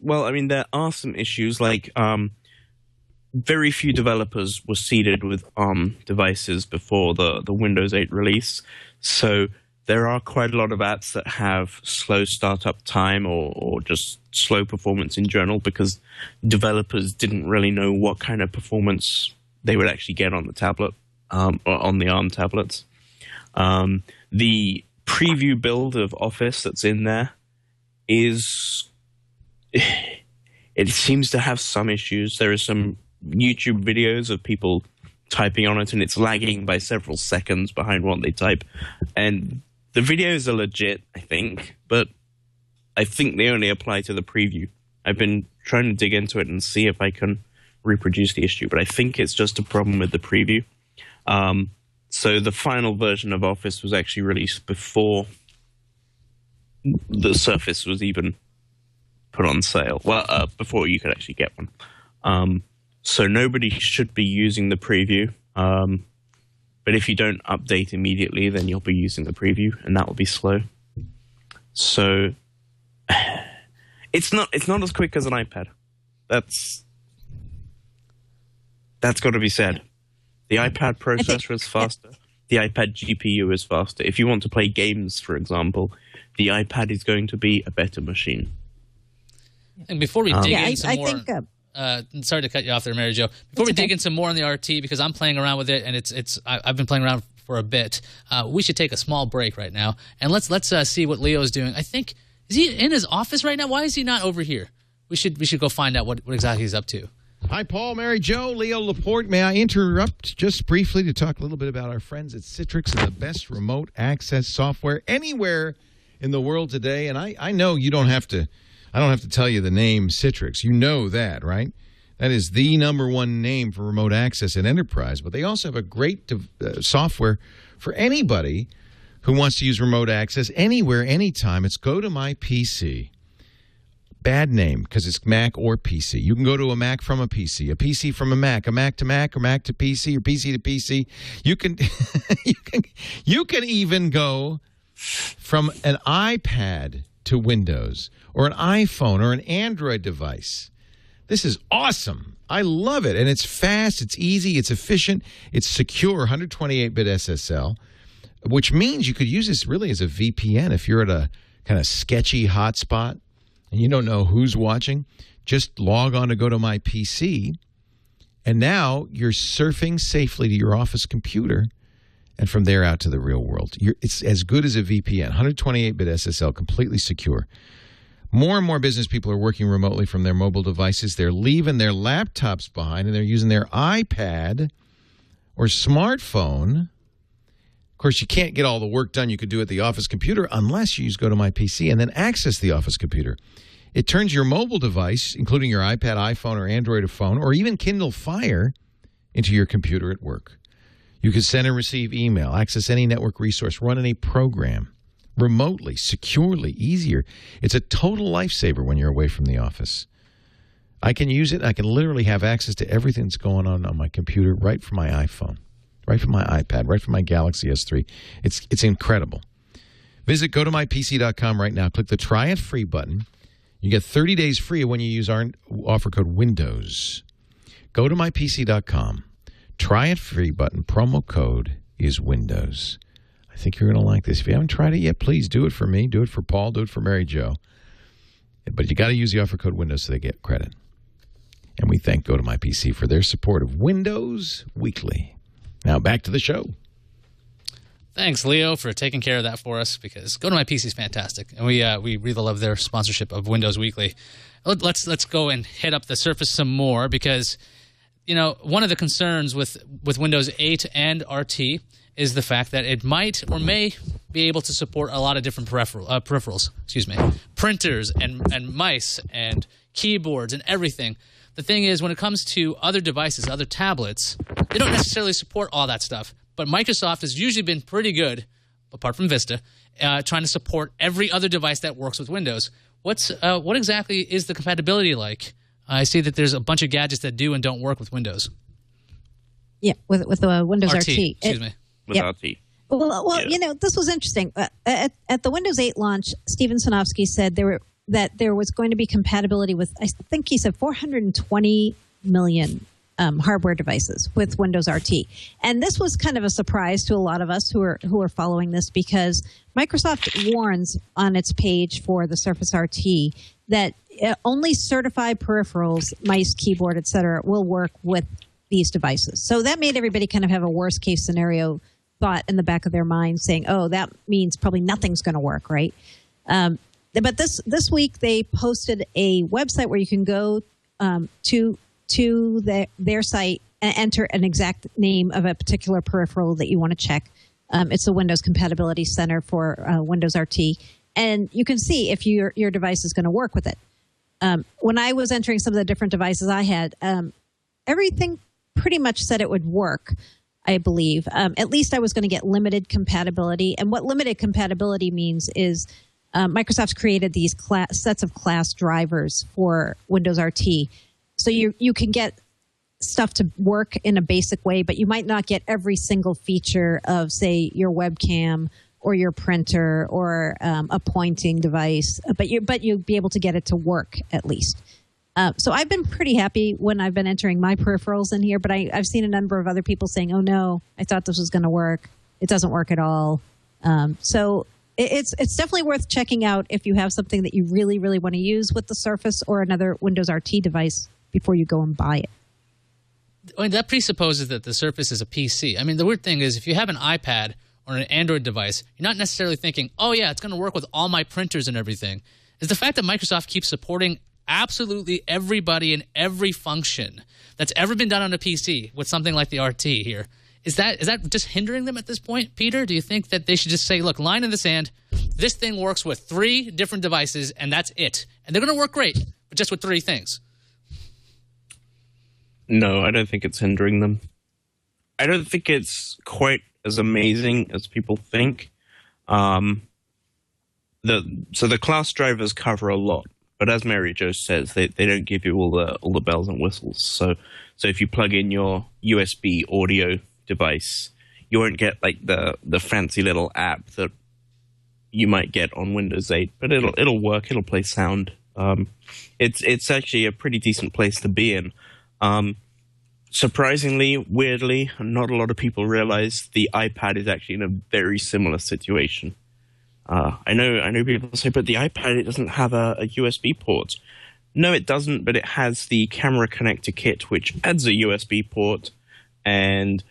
Well, I mean, there are some issues, like very few developers were seeded with ARM devices before the Windows 8 release, so there are quite a lot of apps that have slow startup time or just slow performance in general because developers didn't really know what kind of performance they would actually get on the tablet, or on the ARM tablets. The preview build of Office that's in there it seems to have some issues. There are some YouTube videos of people typing on it, and it's lagging by several seconds behind what they type. And the videos are legit, I think, but I think they only apply to the preview. I've been trying to dig into it and see if I can reproduce the issue, but I think it's just a problem with the preview. So the final version of Office was actually released before the Surface was even put on sale. Well, before you could actually get one. So nobody should be using the preview. But if you don't update immediately, then you'll be using the preview, and that will be slow. So it's not as quick as an iPad. That's got to be said. The iPad processor is faster. The iPad GPU is faster. If you want to play games, for example, the iPad is going to be a better machine. And before we dig in some more... sorry to cut you off there, Mary Jo. Before we dig in some more on the RT, because I'm playing around with it, and I've been playing around for a bit, we should take a small break right now, and let's see what Leo's doing. I think, is he in his office right now? Why is he not over here? We should go find out what exactly he's up to. Hi, Paul, Mary Jo, Leo Laporte. May I interrupt just briefly to talk a little bit about our friends at Citrix and the best remote access software anywhere in the world today? And I know I don't have to tell you the name Citrix. You know that, right? That is the #1 name for remote access in enterprise. But they also have a great software for anybody who wants to use remote access anywhere, anytime. It's Go to My PC. Bad name because it's Mac or PC. You can go to a Mac from a PC from a Mac to Mac, or Mac to PC, or PC to PC. You can you can even go from an iPad to Windows, or an iPhone, or an Android device. This is awesome. I love it. And it's fast, it's easy, it's efficient, it's secure, 128-bit SSL, which means you could use this really as a VPN if you're at a kind of sketchy hotspot and you don't know who's watching. Just log on to Go to My PC, and now you're surfing safely to your office computer, and from there out to the real world. It's as good as a VPN, 128-bit SSL, completely secure. More and more business people are working remotely from their mobile devices. They're leaving their laptops behind, and they're using their iPad or smartphone. Of course, you can't get all the work done you could do at the office computer unless you use Go to My PC and then access the office computer. It turns your mobile device, including your iPad, iPhone, or Android phone, or even Kindle Fire, into your computer at work. You can send and receive email, access any network resource, run any program remotely, securely, easier. It's a total lifesaver when you're away from the office. I can use it. I can literally have access to everything that's going on my computer right from my iPhone, right from my iPad, right from my Galaxy S3. It's incredible. Visit GoToMyPC.com right now. Click the Try It Free button. You get 30 days free when you use our offer code WINDOWS. GoToMyPC.com. Try It Free button. Promo code is WINDOWS. I think you're going to like this. If you haven't tried it yet, please do it for me. Do it for Paul. Do it for Mary Jo. But you got to use the offer code WINDOWS so they get credit. And we thank Go to My PC for their support of Windows Weekly. Now back to the show. Thanks, Leo, for taking care of that for us, because Go to My PC is fantastic, and we really love their sponsorship of Windows Weekly. Let's go and hit up the Surface some more, because one of the concerns with Windows 8 and RT is the fact that it might or may be able to support a lot of different peripherals. Printers and mice and keyboards and everything. The thing is, when it comes to other devices, other tablets, they don't necessarily support all that stuff. But Microsoft has usually been pretty good, apart from Vista, trying to support every other device that works with Windows. What exactly is the compatibility like? I see that there's a bunch of gadgets that do and don't work with Windows. Yeah, with the Windows RT. Excuse me. With yeah. RT. Well, Yeah. this was interesting. At the Windows 8 launch, Steven Sinofsky said there was going to be compatibility with, I think he said 420 million hardware devices with Windows RT. And this was kind of a surprise to a lot of us who are following this, because Microsoft warns on its page for the Surface RT that only certified peripherals, mice, keyboard, etc., will work with these devices. So that made everybody kind of have a worst case scenario thought in the back of their mind, saying, "Oh, that means probably nothing's going to work, right?" But this week they posted a website where you can go to their site and enter an exact name of a particular peripheral that you want to check. It's the Windows Compatibility Center for Windows RT, and you can see if your device is going to work with it. When I was entering some of the different devices I had, everything pretty much said it would work, I believe. At least I was going to get limited compatibility. And what limited compatibility means is Microsoft's created these sets of class drivers for Windows RT. So you can get stuff to work in a basic way, but you might not get every single feature of, say, your webcam or your printer or a pointing device. But you'll be able to get it to work at least. So I've been pretty happy when I've been entering my peripherals in here, but I've seen a number of other people saying, "Oh no, I thought this was going to work. It doesn't work at all." So it's definitely worth checking out if you have something that you really, really want to use with the Surface or another Windows RT device before you go and buy it. I mean, that presupposes that the Surface is a PC. I mean, the weird thing is if you have an iPad or an Android device, you're not necessarily thinking, "Oh yeah, it's going to work with all my printers and everything." It's the fact that Microsoft keeps supporting absolutely everybody and every function that's ever been done on a PC with something like the RT here. Is that just hindering them at this point, Peter? Do you think that they should just say, "Look, line in the sand, this thing works with 3 different devices and that's it. And they're going to work great, but just with 3 things." No, I don't think it's hindering them. I don't think it's quite as amazing as people think. So the class drivers cover a lot. But as Mary Jo says, they don't give you all the bells and whistles. So if you plug in your USB audio device, you won't get like the fancy little app that you might get on Windows 8. But it'll work. It'll play sound It's actually a pretty decent place to be in. Surprisingly, weirdly, not a lot of people realize the iPad is actually in a very similar situation. I know people say, but the iPad, it doesn't have a USB port. No, it doesn't, but it has the camera connector kit, which adds a USB port, and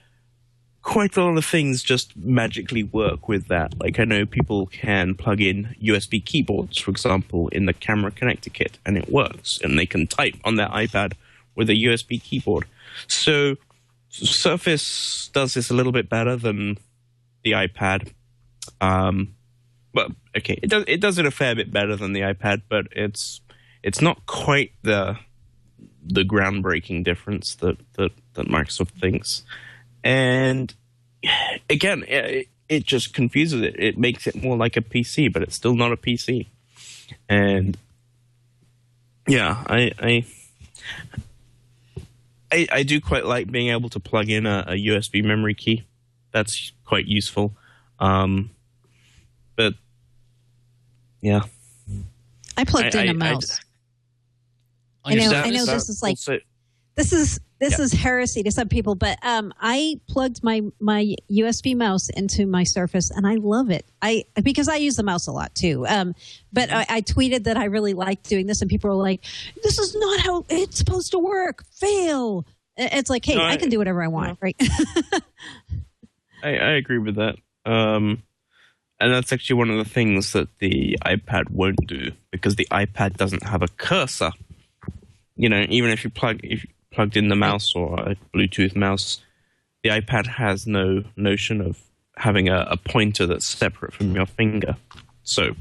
quite a lot of things just magically work with that. Like, I know people can plug in USB keyboards, for example, in the camera connector kit, and it works, and they can type on their iPad with a USB keyboard. So Surface does this a little bit better than the iPad. Well, okay, it does it a fair bit better than the iPad, but it's not quite the groundbreaking difference that Microsoft thinks. And again, it just confuses it. It makes it more like a PC, but it's still not a PC. And yeah, I do quite like being able to plug in a USB memory key. That's quite useful. But yeah, I plugged in a mouse. I know this is like also, this is heresy to some people, but I plugged my USB mouse into my Surface, and I love it. Because I use the mouse a lot too. But I tweeted that I really liked doing this, and people were like, "This is not how it's supposed to work. Fail." It's like, hey, I can do whatever I want, right? I agree with that. And that's actually one of the things that the iPad won't do, because the iPad doesn't have a cursor. You know, even if you plugged in the mouse or a Bluetooth mouse, the iPad has no notion of having a pointer that's separate from your finger. So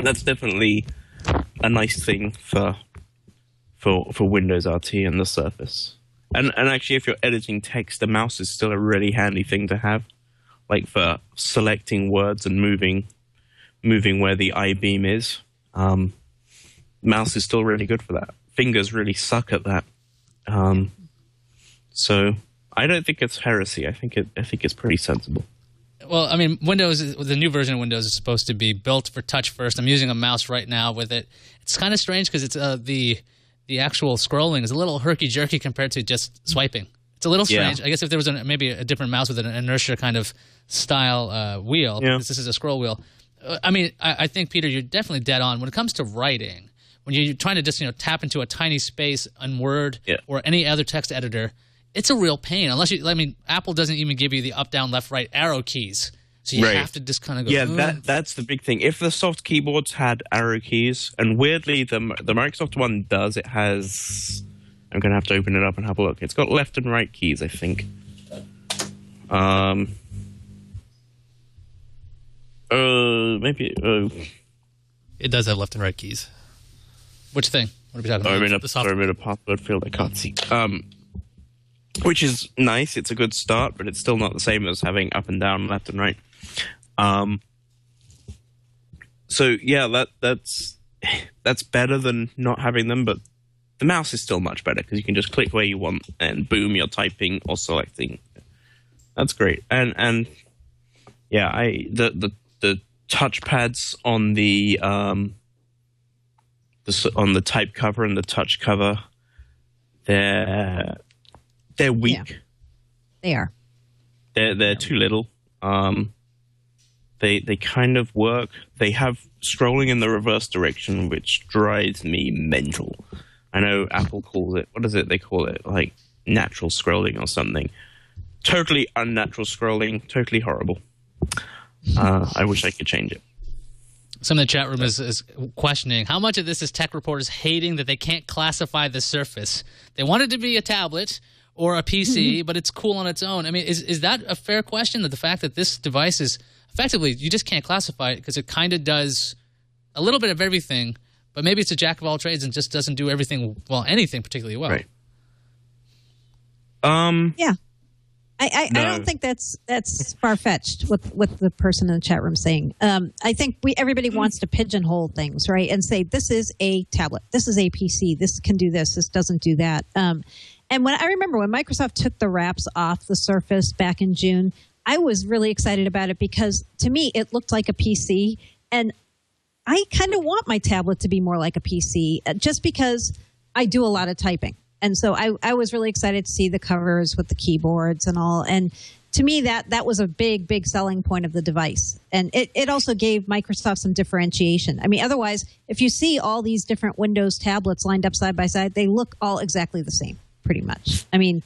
that's definitely a nice thing for Windows RT and the Surface. And actually, if you're editing text, the mouse is still a really handy thing to have, like for selecting words and moving where the I-beam is. Mouse is still really good for that. Fingers really suck at that. So I don't think it's heresy. I think it's pretty sensible. Well, I mean, the new version of Windows is supposed to be built for touch first. I'm using a mouse right now with it. It's kind of strange because it's the actual scrolling is a little herky-jerky compared to just swiping. It's a little strange. Yeah. I guess if there was maybe a different mouse with an inertia kind of style wheel, because this is a scroll wheel. I mean, I think, Peter, you're definitely dead on. When it comes to writing, when you're trying to just tap into a tiny space on Word or any other text editor, it's a real pain. Apple doesn't even give you the up, down, left, right arrow keys. So you have to just kind of go. Yeah, that's the big thing. If the soft keyboards had arrow keys, and weirdly the Microsoft one does, it has. I'm going to have to open it up and have a look. It's got left and right keys, I think. Maybe. It does have left and right keys. Which thing? What are we talking about? I'm in a password field I can't see. Which is nice. It's a good start, but it's still not the same as having up and down, left and right. So yeah, that's better than not having them, but the mouse is still much better because you can just click where you want and boom, you're typing or selecting. That's great. And yeah, the touchpads on the type cover and the touch cover, they're weak. Yeah, they are. They're too little. They kind of work. They have scrolling in the reverse direction, which drives me mental. I know Apple calls it, what is it they call it? Like natural scrolling or something. Totally unnatural scrolling, totally horrible. I wish I could change it. Some of the chat room is questioning how much of this is tech reporters hating that they can't classify the Surface. They want it to be a tablet or a PC, but it's cool on its own. I mean, is that a fair question, that the fact that this device is effectively, you just can't classify it because it kind of does a little bit of everything, but maybe it's a jack of all trades and just doesn't do anything particularly well. Right. Yeah. I don't think that's far-fetched what the person in the chat room saying. I think everybody wants to pigeonhole things, right, and say this is a tablet, this is a PC, this can do this doesn't do that. And when I remember when Microsoft took the wraps off the Surface back in June, I was really excited about it because to me it looked like a PC, and I kind of want my tablet to be more like a PC, just because I do a lot of typing. And so I was really excited to see the covers with the keyboards and all. And to me, that was a big, big selling point of the device. And it also gave Microsoft some differentiation. I mean, otherwise, if you see all these different Windows tablets lined up side by side, they look all exactly the same, pretty much. I mean,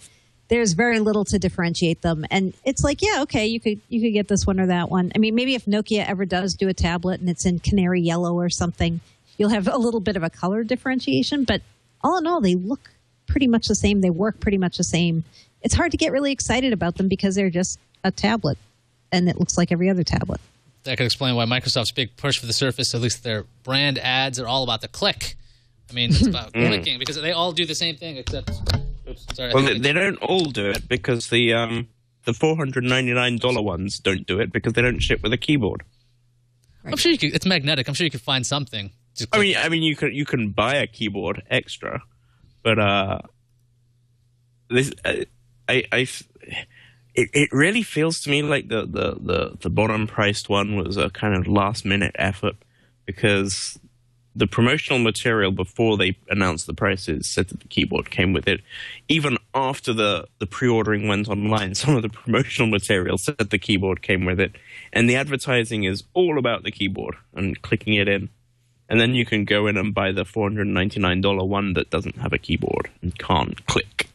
there's very little to differentiate them. And it's like, yeah, okay, you could get this one or that one. I mean, maybe if Nokia ever does do a tablet and it's in canary yellow or something, you'll have a little bit of a color differentiation. But all in all, they look pretty much the same. They work pretty much the same. It's hard to get really excited about them because they're just a tablet, and it looks like every other tablet. That could explain why Microsoft's big push for the Surface, at least their brand ads, are all about the click. I mean, it's about clicking, because they all do the same thing, except... Oops, sorry. Well, they don't all do it, because the $499 ones don't do it because they don't ship with a keyboard. I'm sure you could, it's magnetic. I'm sure you could find something. I mean, you can buy a keyboard extra, but it really feels to me like the bottom priced one was a kind of last minute effort, because the promotional material before they announced the prices said that the keyboard came with it. Even after the pre-ordering went online, some of the promotional material said the keyboard came with it. And the advertising is all about the keyboard and clicking it in. And then you can go in and buy the $499 one that doesn't have a keyboard and can't click.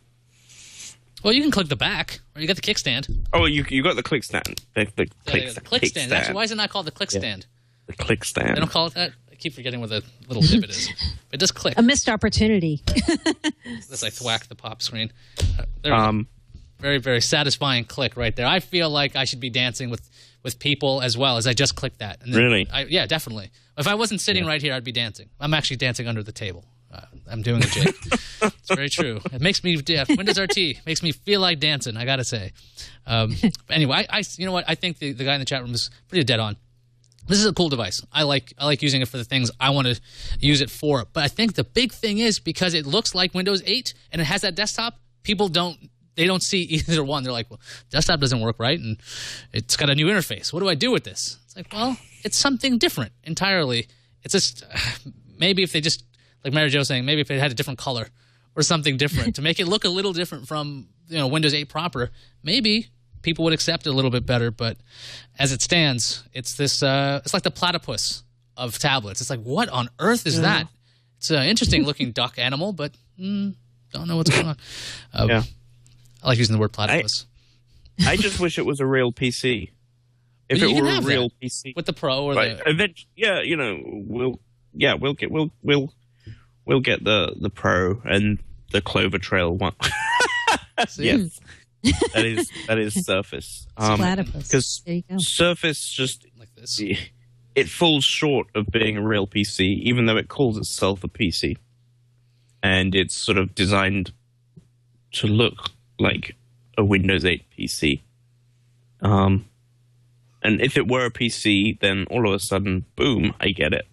Well, you can click the back, or you got the kickstand. Oh, you got the click stand. The click stand. Actually, why is it not called the click stand? The click stand. They don't call it that? I keep forgetting what the little divot is. It does click. A missed opportunity. This I thwack the pop screen. Very, very satisfying click right there. I feel like I should be dancing with people as well as I just clicked that. And then really? Yeah, definitely. If I wasn't sitting right here, I'd be dancing. I'm actually dancing under the table. I'm doing a jig. It's very true. It makes me Windows RT makes me feel like dancing, I gotta say. Anyway, you know what? I think the guy in the chat room is pretty dead on. This is a cool device. I like using it for the things I want to use it for. But I think the big thing is, because it looks like Windows 8 and it has that desktop, people don't see either one. They're like, well, desktop doesn't work right, and it's got a new interface. What do I do with this? It's like, well, it's something different entirely. It's just maybe if they just, like Mary Jo saying, maybe if it had a different color or something different to make it look a little different from Windows 8 proper, maybe people would accept it a little bit better. But as it stands, it's this it's like the platypus of tablets. It's like, what on earth is that? It's an interesting looking duck animal, but don't know what's going on. I like using the word platypus. I just wish it was a real PC. If it were a real PC with the Pro or the we'll get the Pro and the Clover Trail one. Yes. That is Surface. Because Surface just like this. It falls short of being a real PC, even though it calls itself a PC, and it's sort of designed to look like a Windows 8 PC. And if it were a PC, then all of a sudden, boom, I get it.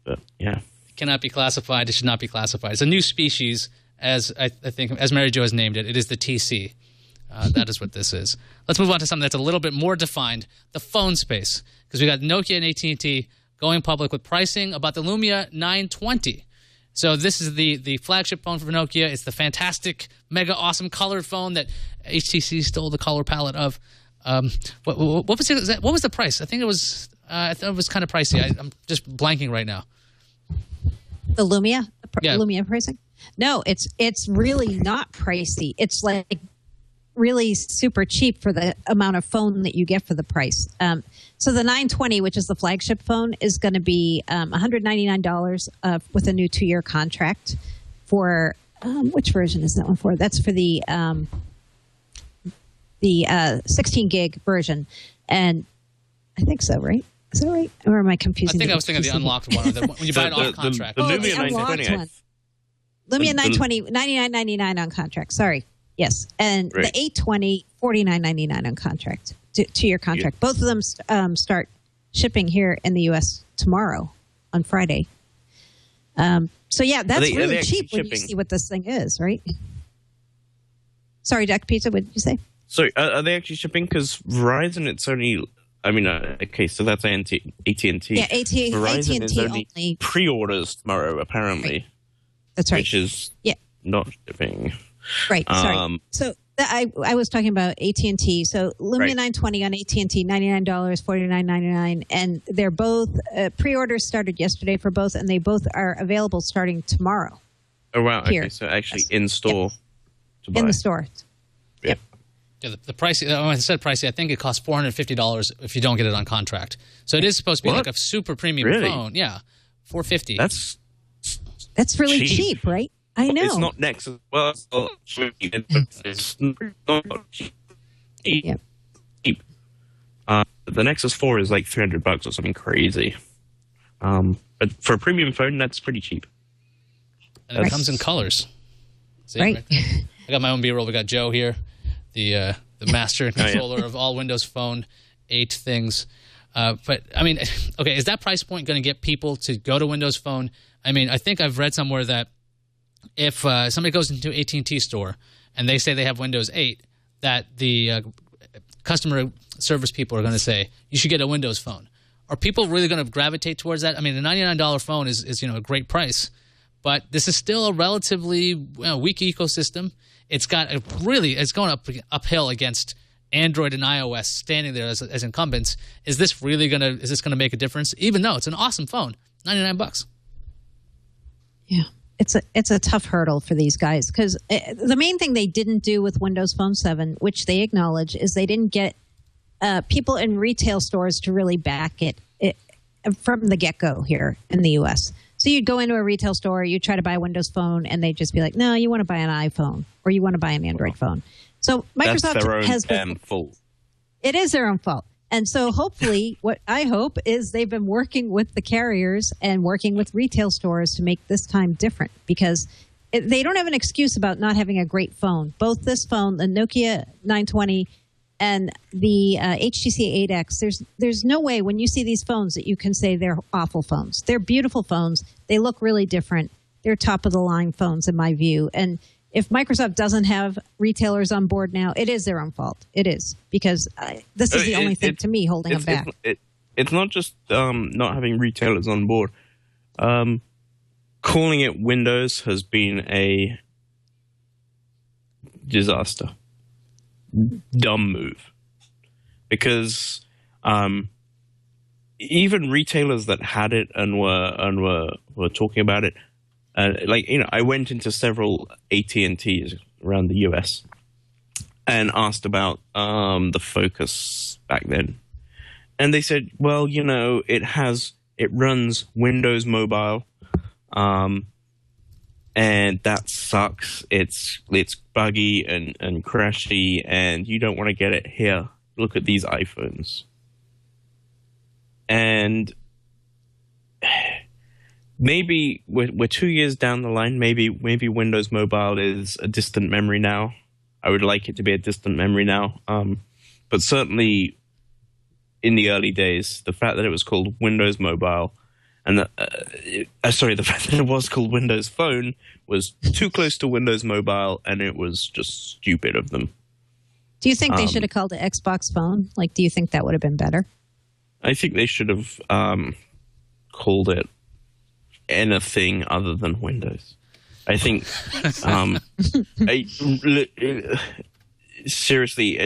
But yeah, it cannot be classified. It should not be classified. It's a new species. As I think, as Mary Jo has named it, it is the TC. That is what this is. Let's move on to something that's a little bit more defined: the phone space, because we got Nokia and AT&T going public with pricing about the Lumia 920. So this is the flagship phone for Nokia. It's the fantastic, mega awesome colored phone that HTC stole the color palette of. What was it? What was the price? I think it was. I thought it was kind of pricey. I'm just blanking right now. The Lumia, Lumia pricing. No, it's really not pricey. It's like really super cheap for the amount of phone that you get for the price. So the 920, which is the flagship phone, is going to be $199 with a new 2-year contract. For which version is that one for? That's for the 16 gig version, and I think so, right? Is that right? Or am I confusing? I think I was thinking of the unlocked one, when you buy it off contract. The Lumia 920. Lumia 920, $99.99 on contract. Sorry. Yes. And the 820, $49.99 on contract, 2-year contract. Both of them start shipping here in the U.S. tomorrow on Friday. So, yeah, that's really cheap when you see what this thing is, right? Sorry, Jack Pizza, what did you say? Sorry, are they actually shipping? Because Verizon, it's only I mean, okay, so that's AT&T. Yeah, Verizon is only pre-orders tomorrow, apparently. Right. That's right. Which is not shipping. Right. Sorry. So I was talking about AT&T. So Lumia 920 on AT&T, $99, $49.99, and they're both pre-orders started yesterday for both, and they both are available starting tomorrow. Oh wow! Here. Okay, so actually in store. To buy. In the store. Yep. Yeah, the price. When I said pricey, I think it costs $450 if you don't get it on contract. So it is supposed to be like a super premium phone. Yeah, $450. That's really cheap, right? I know. It's not Nexus. Well, it's not cheap. Yeah. The Nexus 4 is like $300 or something crazy. But for a premium phone, that's pretty cheap. And it comes in colors. See, right. I got my own B-roll. We got Joe here, the master controller of all Windows Phone 8 things. But, I mean, okay, is that price point going to get people to go to Windows Phone? I mean, I think I've read somewhere that if somebody goes into an AT&T store and they say they have Windows 8, that the customer service people are going to say, you should get a Windows Phone. Are people really going to gravitate towards that? I mean, a $99 phone is a great price. But this is still a relatively weak ecosystem. It's going uphill against Android and iOS standing there as incumbents. Is this gonna make a difference? Even though it's an awesome phone, $99. Yeah, it's a tough hurdle for these guys because the main thing they didn't do with Windows Phone 7, which they acknowledge, is they didn't get people in retail stores to really back it from the get-go here in the U.S. So you'd go into a retail store, you'd try to buy a Windows Phone, and they'd just be like, no, you want to buy an iPhone or you want to buy an Android phone. So Microsoft has damn fault. It is their own fault. And so hopefully what I hope is they've been working with the carriers and working with retail stores to make this time different because they don't have an excuse about not having a great phone. Both this phone, the Nokia 920 and the HTC 8X, there's no way when you see these phones that you can say they're awful phones. They're beautiful phones. They look really different. They're top-of-the-line phones in my view. And if Microsoft doesn't have retailers on board now, it is their own fault. It is. Because this is the only thing, to me, holding them back. It's not just not having retailers on board. Calling it Windows has been a disaster. Dumb move, because even retailers that had it and were talking about it, I went into several AT&Ts around the US and asked about the Focus back then, and they said, well, it runs Windows Mobile, and that sucks. It's buggy and crashy, and you don't want to get it here. Look at these iPhones. And maybe we're 2 years down the line. Maybe Windows Mobile is a distant memory now. I would like it to be a distant memory now. But certainly in the early days, the fact that it was called Windows Mobile and the fact that it was called Windows Phone was too close to Windows Mobile, and it was just stupid of them. Do you think they should have called it Xbox Phone? Do you think that would have been better? I think they should have called it anything other than Windows. I think, seriously,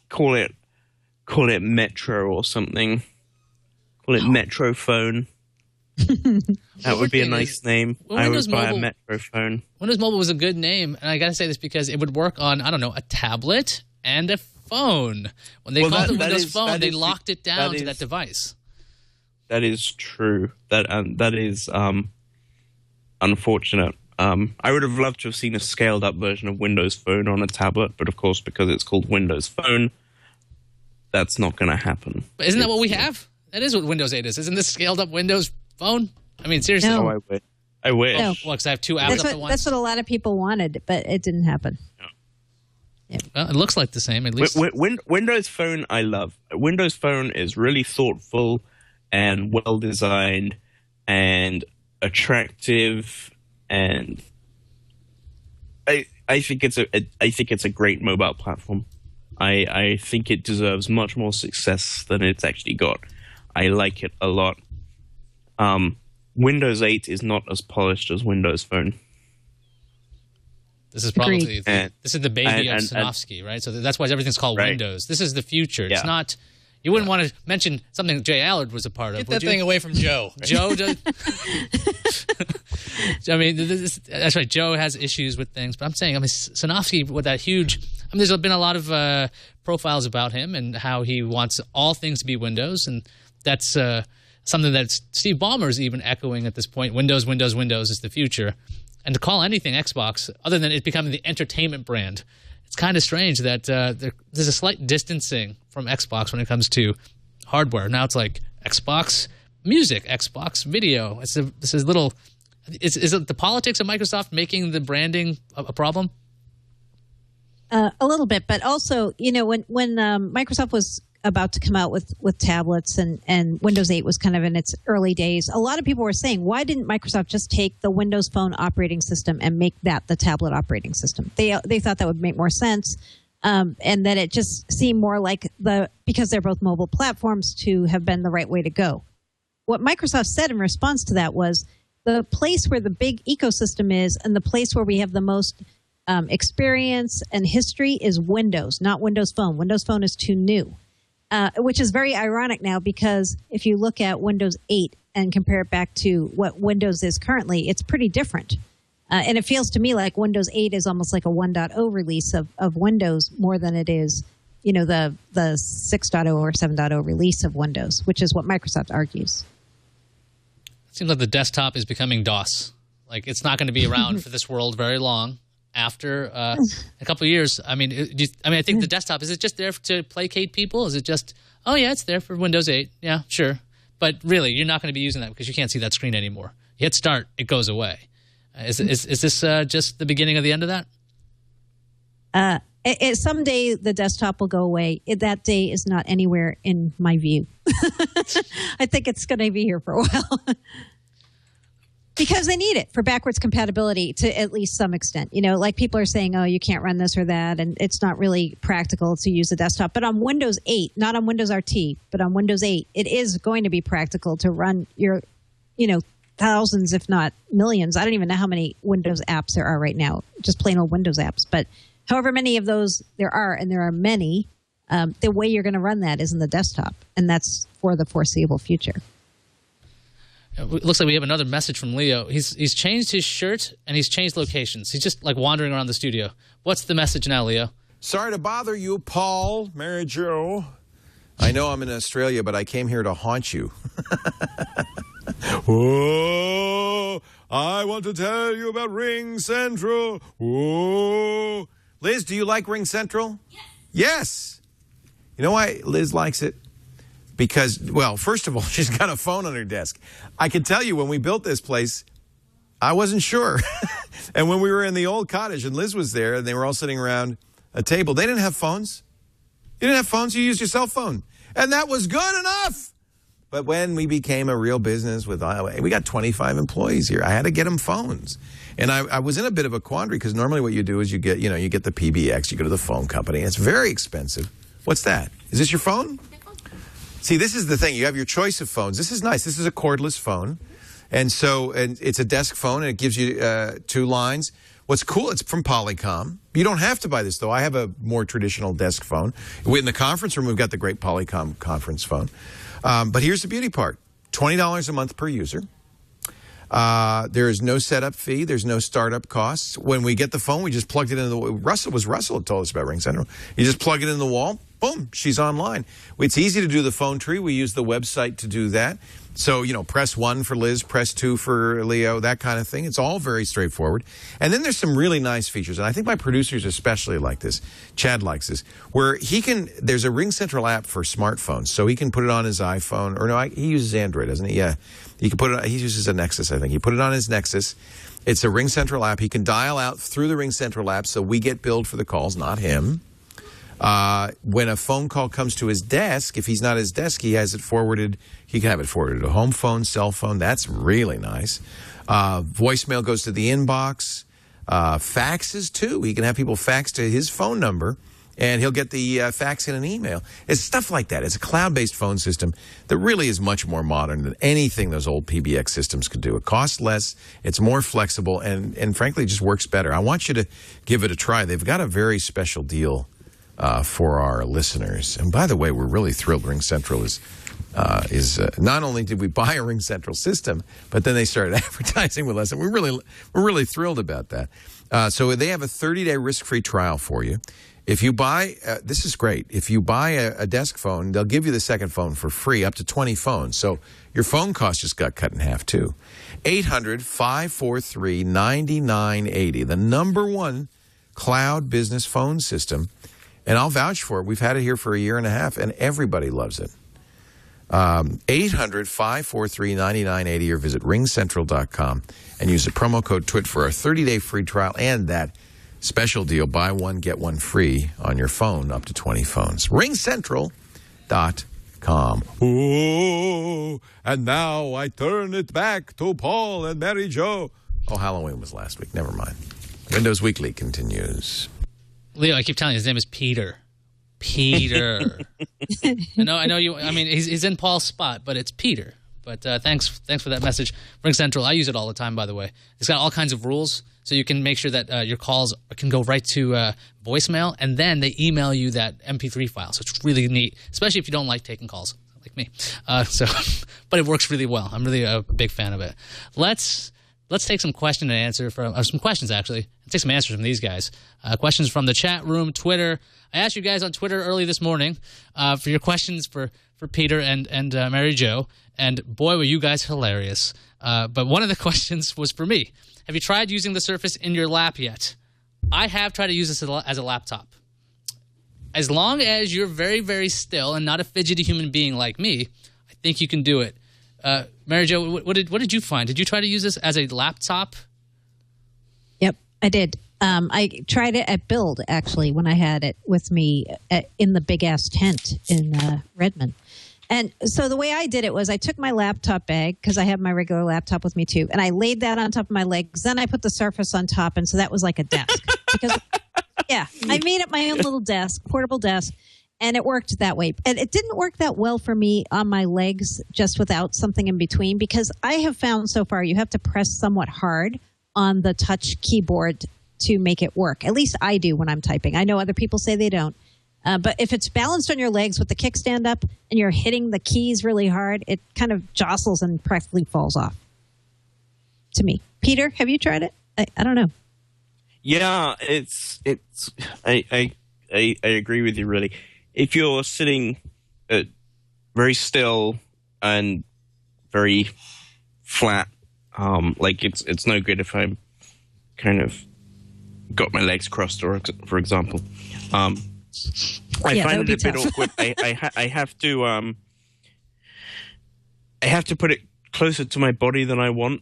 call it Metro or something. Call it Metro Phone. That would be a nice name. I would buy a Metro phone. Windows Mobile was a good name, and I got to say this because it would work on, a tablet and a phone. When they called it Windows Phone, they locked it down to that device. That is true. That is unfortunate. I would have loved to have seen a scaled-up version of Windows Phone on a tablet, but of course, because it's called Windows Phone, that's not going to happen. But isn't that what we have? That is what Windows 8 is. Isn't this scaled-up Windows Phone? I mean, seriously. No. Oh, I wish. No. Well, because I have two apps up at once. That's what a lot of people wanted, but it didn't happen. No. Yeah. Well, it looks like the same, at least. Windows Phone, I love. Windows Phone is really thoughtful and well-designed and attractive, and I think it's a great mobile platform. I think it deserves much more success than it's actually got. I like it a lot. Windows 8 is not as polished as Windows Phone. This is probably this is the baby of Sanofsky, right? So that's why everything's called Windows. This is the future. It's not. You wouldn't want to mention something Jay Allard was a part of. Get that thing away from Joe. Joe does. I mean, that's right. Joe has issues with things, but I'm saying, Sanofsky with that huge. There's been a lot of profiles about him and how he wants all things to be Windows, and that's something that Steve Ballmer is even echoing at this point. Windows, Windows, Windows is the future, and to call anything Xbox other than it becoming the entertainment brand. It's kind of strange that there's a slight distancing from Xbox when it comes to hardware. Now it's like Xbox Music, Xbox Video. This is little. Is it the politics of Microsoft making the branding a problem? A little bit, but also, when Microsoft was about to come out with tablets and Windows 8 was kind of in its early days, a lot of people were saying, why didn't Microsoft just take the Windows Phone operating system and make that the tablet operating system? They thought that would make more sense, and that it just seemed more like because they're both mobile platforms to have been the right way to go. What Microsoft said in response to that was the place where the big ecosystem is and the place where we have the most experience and history is Windows, not Windows Phone. Windows Phone is too new. Which is very ironic now, because if you look at Windows 8 and compare it back to what Windows is currently, it's pretty different. And it feels to me like Windows 8 is almost like a 1.0 release of Windows more than it is, the 6.0 or 7.0 release of Windows, which is what Microsoft argues. It seems like the desktop is becoming DOS. Like, it's not going to be around for this world very long. After a couple of years, I think the desktop, is it just there to placate people? Is it just, oh yeah, it's there for Windows 8? Yeah, sure. But really, you're not going to be using that because you can't see that screen anymore. You hit start, it goes away. Is this just the beginning of the end of that? Someday the desktop will go away. That day is not anywhere in my view. I think it's going to be here for a while. Because they need it for backwards compatibility to at least some extent. Like people are saying, oh, you can't run this or that, and it's not really practical to use a desktop. But on Windows 8, not on Windows RT, but on Windows 8, it is going to be practical to run your, thousands, if not millions. I don't even know how many Windows apps there are right now, just plain old Windows apps. But however many of those there are, and there are many, the way you're going to run that is in the desktop, and that's for the foreseeable future. It looks like we have another message from Leo. He's changed his shirt and he's changed locations. He's just like wandering around the studio. What's the message now, Leo? Sorry to bother you, Paul, Mary Jo. I know I'm in Australia, but I came here to haunt you. Oh, I want to tell you about Ring Central. Oh. Liz, do you like Ring Central? Yes. You know why Liz likes it? Because, well, first of all, she's got a phone on her desk. I can tell you, when we built this place, I wasn't sure. And when we were in the old cottage and Liz was there and they were all sitting around a table, they didn't have phones. You didn't have phones, you used your cell phone. And that was good enough. But when we became a real business we got 25 employees here. I had to get them phones. And I was in a bit of a quandary because normally what you do is you get the PBX, you go to the phone company. It's very expensive. What's that? Is this your phone? See, this is the thing. You have your choice of phones. This is nice. This is a cordless phone. And it's a desk phone, and it gives you 2 lines. What's cool, it's from Polycom. You don't have to buy this, though. I have a more traditional desk phone. In the conference room, we've got the great Polycom conference phone. But here's the beauty part. $20 a month per user. There is no setup fee. There's no startup costs. When we get the phone, we just plugged it into the wall. Russell that told us about Ring Central. You just plug it in the wall. Boom, she's online. It's easy to do the phone tree. We use the website to do that. So, press 1 for Liz, press 2 for Leo, that kind of thing. It's all very straightforward. And then there's some really nice features, and I think my producers especially like this. Chad likes this, where there's a Ring Central app for smartphones, so he can put it on his iPhone, or no, he uses Android, doesn't he? Yeah. He uses a Nexus, I think. He put it on his Nexus. It's a Ring Central app. He can dial out through the Ring Central app, so we get billed for the calls, not him. When a phone call comes to his desk, if he's not at his desk, he has it forwarded. He can have it forwarded to a home phone, cell phone. That's really nice. Voicemail goes to the inbox. Faxes, too. He can have people fax to his phone number, and he'll get the fax in an email. It's stuff like that. It's a cloud-based phone system that really is much more modern than anything those old PBX systems could do. It costs less, it's more flexible, and frankly, just works better. I want you to give it a try. They've got a very special deal for our listeners. And by the way, we're really thrilled. Ring Central is not only did we buy a Ring Central system, but then they started advertising with us, and we're really thrilled about that. So they have a 30-day risk-free trial for you. If you buy, this is great. If you buy a desk phone, they'll give you the second phone for free, up to 20 phones. So your phone cost just got cut in half, too. 800-543-9980, the #1 cloud business phone system. And I'll vouch for it. We've had it here for a year and a half, and everybody loves it. 800-543-9980 or visit ringcentral.com and use the promo code TWiT for our 30-day free trial and that special deal, buy one, get one free on your phone, up to 20 phones. ringcentral.com. Oh, and now I turn it back to Paul and Mary Jo. Oh, Halloween was last week. Never mind. Windows Weekly continues. Leo, I keep telling you, his name is Peter. Peter. I know you. I mean, he's in Paul's spot, but it's Peter. But thanks for that message. Ring Central, I use it all the time, by the way. It's got all kinds of rules, so you can make sure that your calls can go right to voicemail, and then they email you that MP3 file. So it's really neat, especially if you don't like taking calls, like me. But it works really well. I'm really a big fan of it. Let's take some question and answer from some questions actually. Take some answers from these guys. Questions from the chat room, Twitter. I asked you guys on Twitter early this morning for your questions for Peter and Mary Jo, and boy, were you guys hilarious. But one of the questions was for me. Have you tried using the Surface in your lap yet? I have tried to use this as a laptop. As long as you're very, very still and not a fidgety human being like me, I think you can do it. Mary Jo, what did you find? Did you try to use this as a laptop? Yep, I did. I tried it at Build, actually, when I had it with me in the big-ass tent in Redmond. And so the way I did it was I took my laptop bag, because I have my regular laptop with me too, and I laid that on top of my legs. Then I put the Surface on top, and so that was like a desk. Because, yeah, I made it my own little desk, portable desk, and it worked that way. And it didn't work that well for me on my legs just without something in between, because I have found so far you have to press somewhat hard on the touch keyboard to make it work. At least I do when I'm typing. I know other people say they don't. But if it's balanced on your legs with the kickstand up and you're hitting the keys really hard, it kind of jostles and practically falls off. To me. Peter, have you tried it? I don't know. Yeah, I agree with you, really. If you're sitting very still and very flat, like it's no good if I'm kind of got my legs crossed, or for example. I find it a bit awkward. I have to put it closer to my body than I want.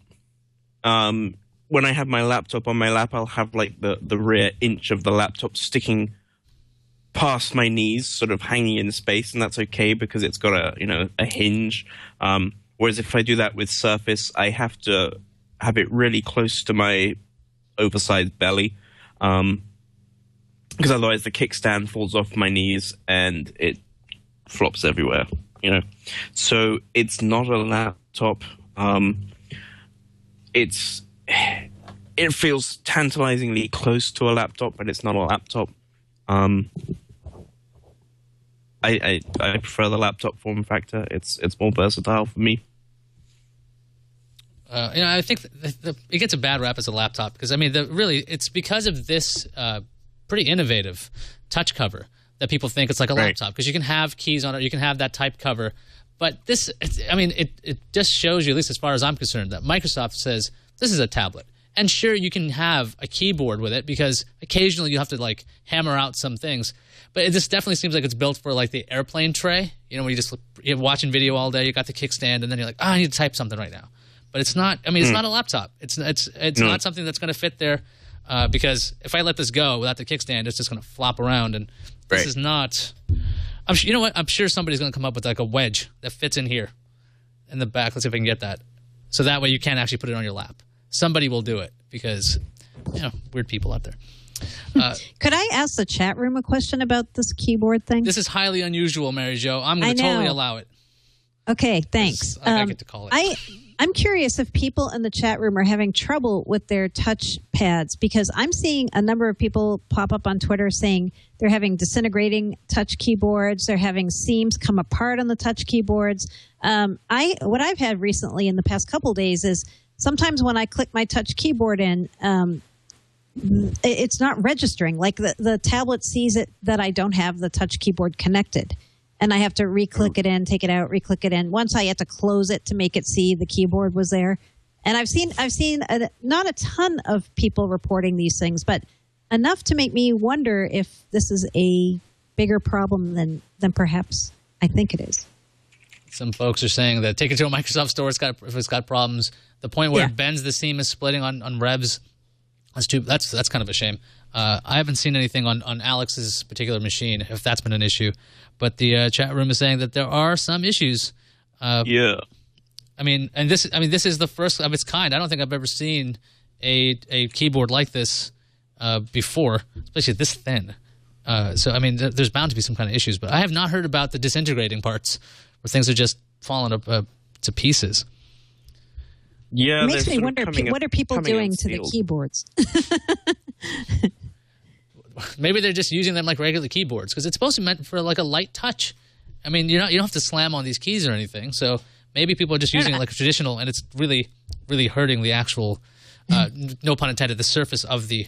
When I have my laptop on my lap, I'll have like the rear inch of the laptop sticking past my knees, sort of hanging in space, and that's okay because it's got a hinge. Whereas if I do that with Surface, I have to have it really close to my oversized belly. Because otherwise the kickstand falls off my knees and it flops everywhere, So it's not a laptop. It feels tantalizingly close to a laptop, but it's not a laptop. I prefer the laptop form factor. It's more versatile for me. I think it gets a bad rap as a laptop because, I mean, it's because of this pretty innovative touch cover that people think it's like a laptop, because you can have keys on it, you can have that type cover. But it just shows you, at least as far as I'm concerned, that Microsoft says this is a tablet. And sure, you can have a keyboard with it because occasionally you have to like hammer out some things. But this definitely seems like it's built for like the airplane tray. When you're watching video all day, you got the kickstand, and then you're like, I need to type something right now. But it's not. I mean, it's not a laptop. It's not something that's going to fit there. Because if I let this go without the kickstand, it's just going to flop around, and this is not. You know what? I'm sure somebody's going to come up with like a wedge that fits in here, in the back. Let's see if I can get that, so that way you can't actually put it on your lap. Somebody will do it because, weird people out there. Could I ask the chat room a question about this keyboard thing? This is highly unusual, Mary Jo. I'm going to totally allow it. Okay, thanks. I get to call it. I'm curious if people in the chat room are having trouble with their touch pads, because I'm seeing a number of people pop up on Twitter saying they're having disintegrating touch keyboards. They're having seams come apart on the touch keyboards. What I've had recently in the past couple of days is sometimes when I click my touch keyboard in, it's not registering. Like the tablet sees it that I don't have the touch keyboard connected. And I have to re-click it in, take it out, re-click it in. Once I had to close it to make it see the keyboard was there. And I've seen not a ton of people reporting these things, but enough to make me wonder if this is a bigger problem than perhaps I think it is. Some folks are saying that take it to a Microsoft store if it's got problems. The point where it bends, the seam is splitting on revs. That's kind of a shame. I haven't seen anything on Alex's particular machine, if that's been an issue. But the chat room is saying that there are some issues. Yeah. This is the first of its kind. I don't think I've ever seen a keyboard like this before, especially this thin. There's bound to be some kind of issues. But I have not heard about the disintegrating parts where things are just falling up to pieces. Yeah, it makes me wonder, what are people doing to the keyboards? Maybe they're just using them like regular keyboards because it's supposed to be meant for like a light touch. I mean, you don't have to slam on these keys or anything. So maybe people are just using it like a traditional, and it's really, really hurting the actual, no pun intended, the surface of the.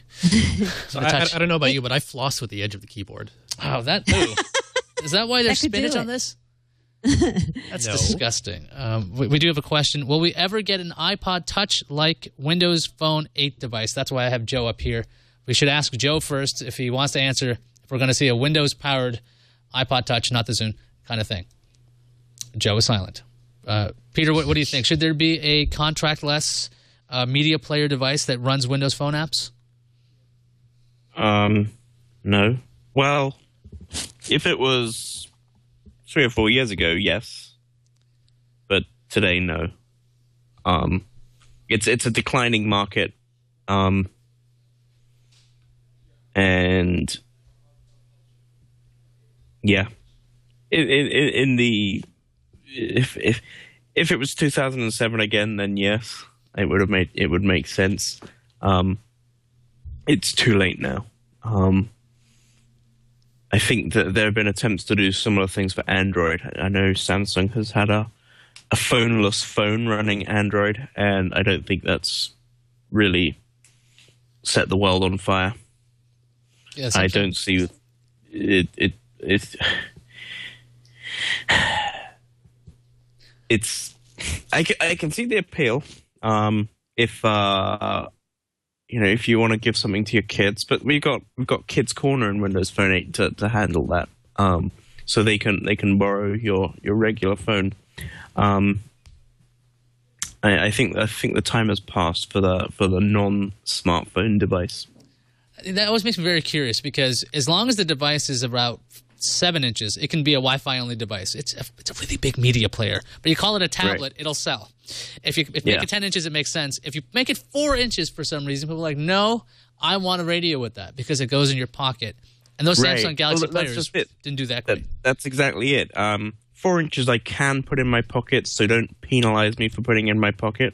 So I don't know about you, but I floss with the edge of the keyboard. Oh, that too. Is that why there's spinach on this? That's disgusting. We do have a question. Will we ever get an iPod Touch like Windows Phone 8 device? That's why I have Joe up here. We should ask Joe first if he wants to answer if we're going to see a Windows-powered iPod Touch, not the Zune kind of thing. Joe is silent. Peter, what do you think? Should there be a contract-less media player device that runs Windows Phone apps? No. Well, if it was 3 or 4 years ago, yes. But today, no. It's a declining market. And yeah, if it was 2007 again, then yes, it would make sense. It's too late now. I think that there have been attempts to do similar things for Android. I know Samsung has had a phoneless phone running Android, and I don't think that's really set the world on fire. Yes, I don't see it. I can see the appeal. If you want to give something to your kids, but we've got Kids Corner in Windows Phone 8 to handle that. So they can borrow your regular phone. I think the time has passed for the non-smartphone device. That always makes me very curious because as long as the device is about 7 inches, it can be a Wi-Fi only device. It's a really big media player, but you call it a tablet, it'll sell. If you make it 10 inches, it makes sense. If you make it 4 inches for some reason, people are like, no, I want a radio with that because it goes in your pocket. And those Samsung Galaxy players didn't do that great. That's exactly it. 4 inches I can put in my pocket, so don't penalize me for putting in my pocket.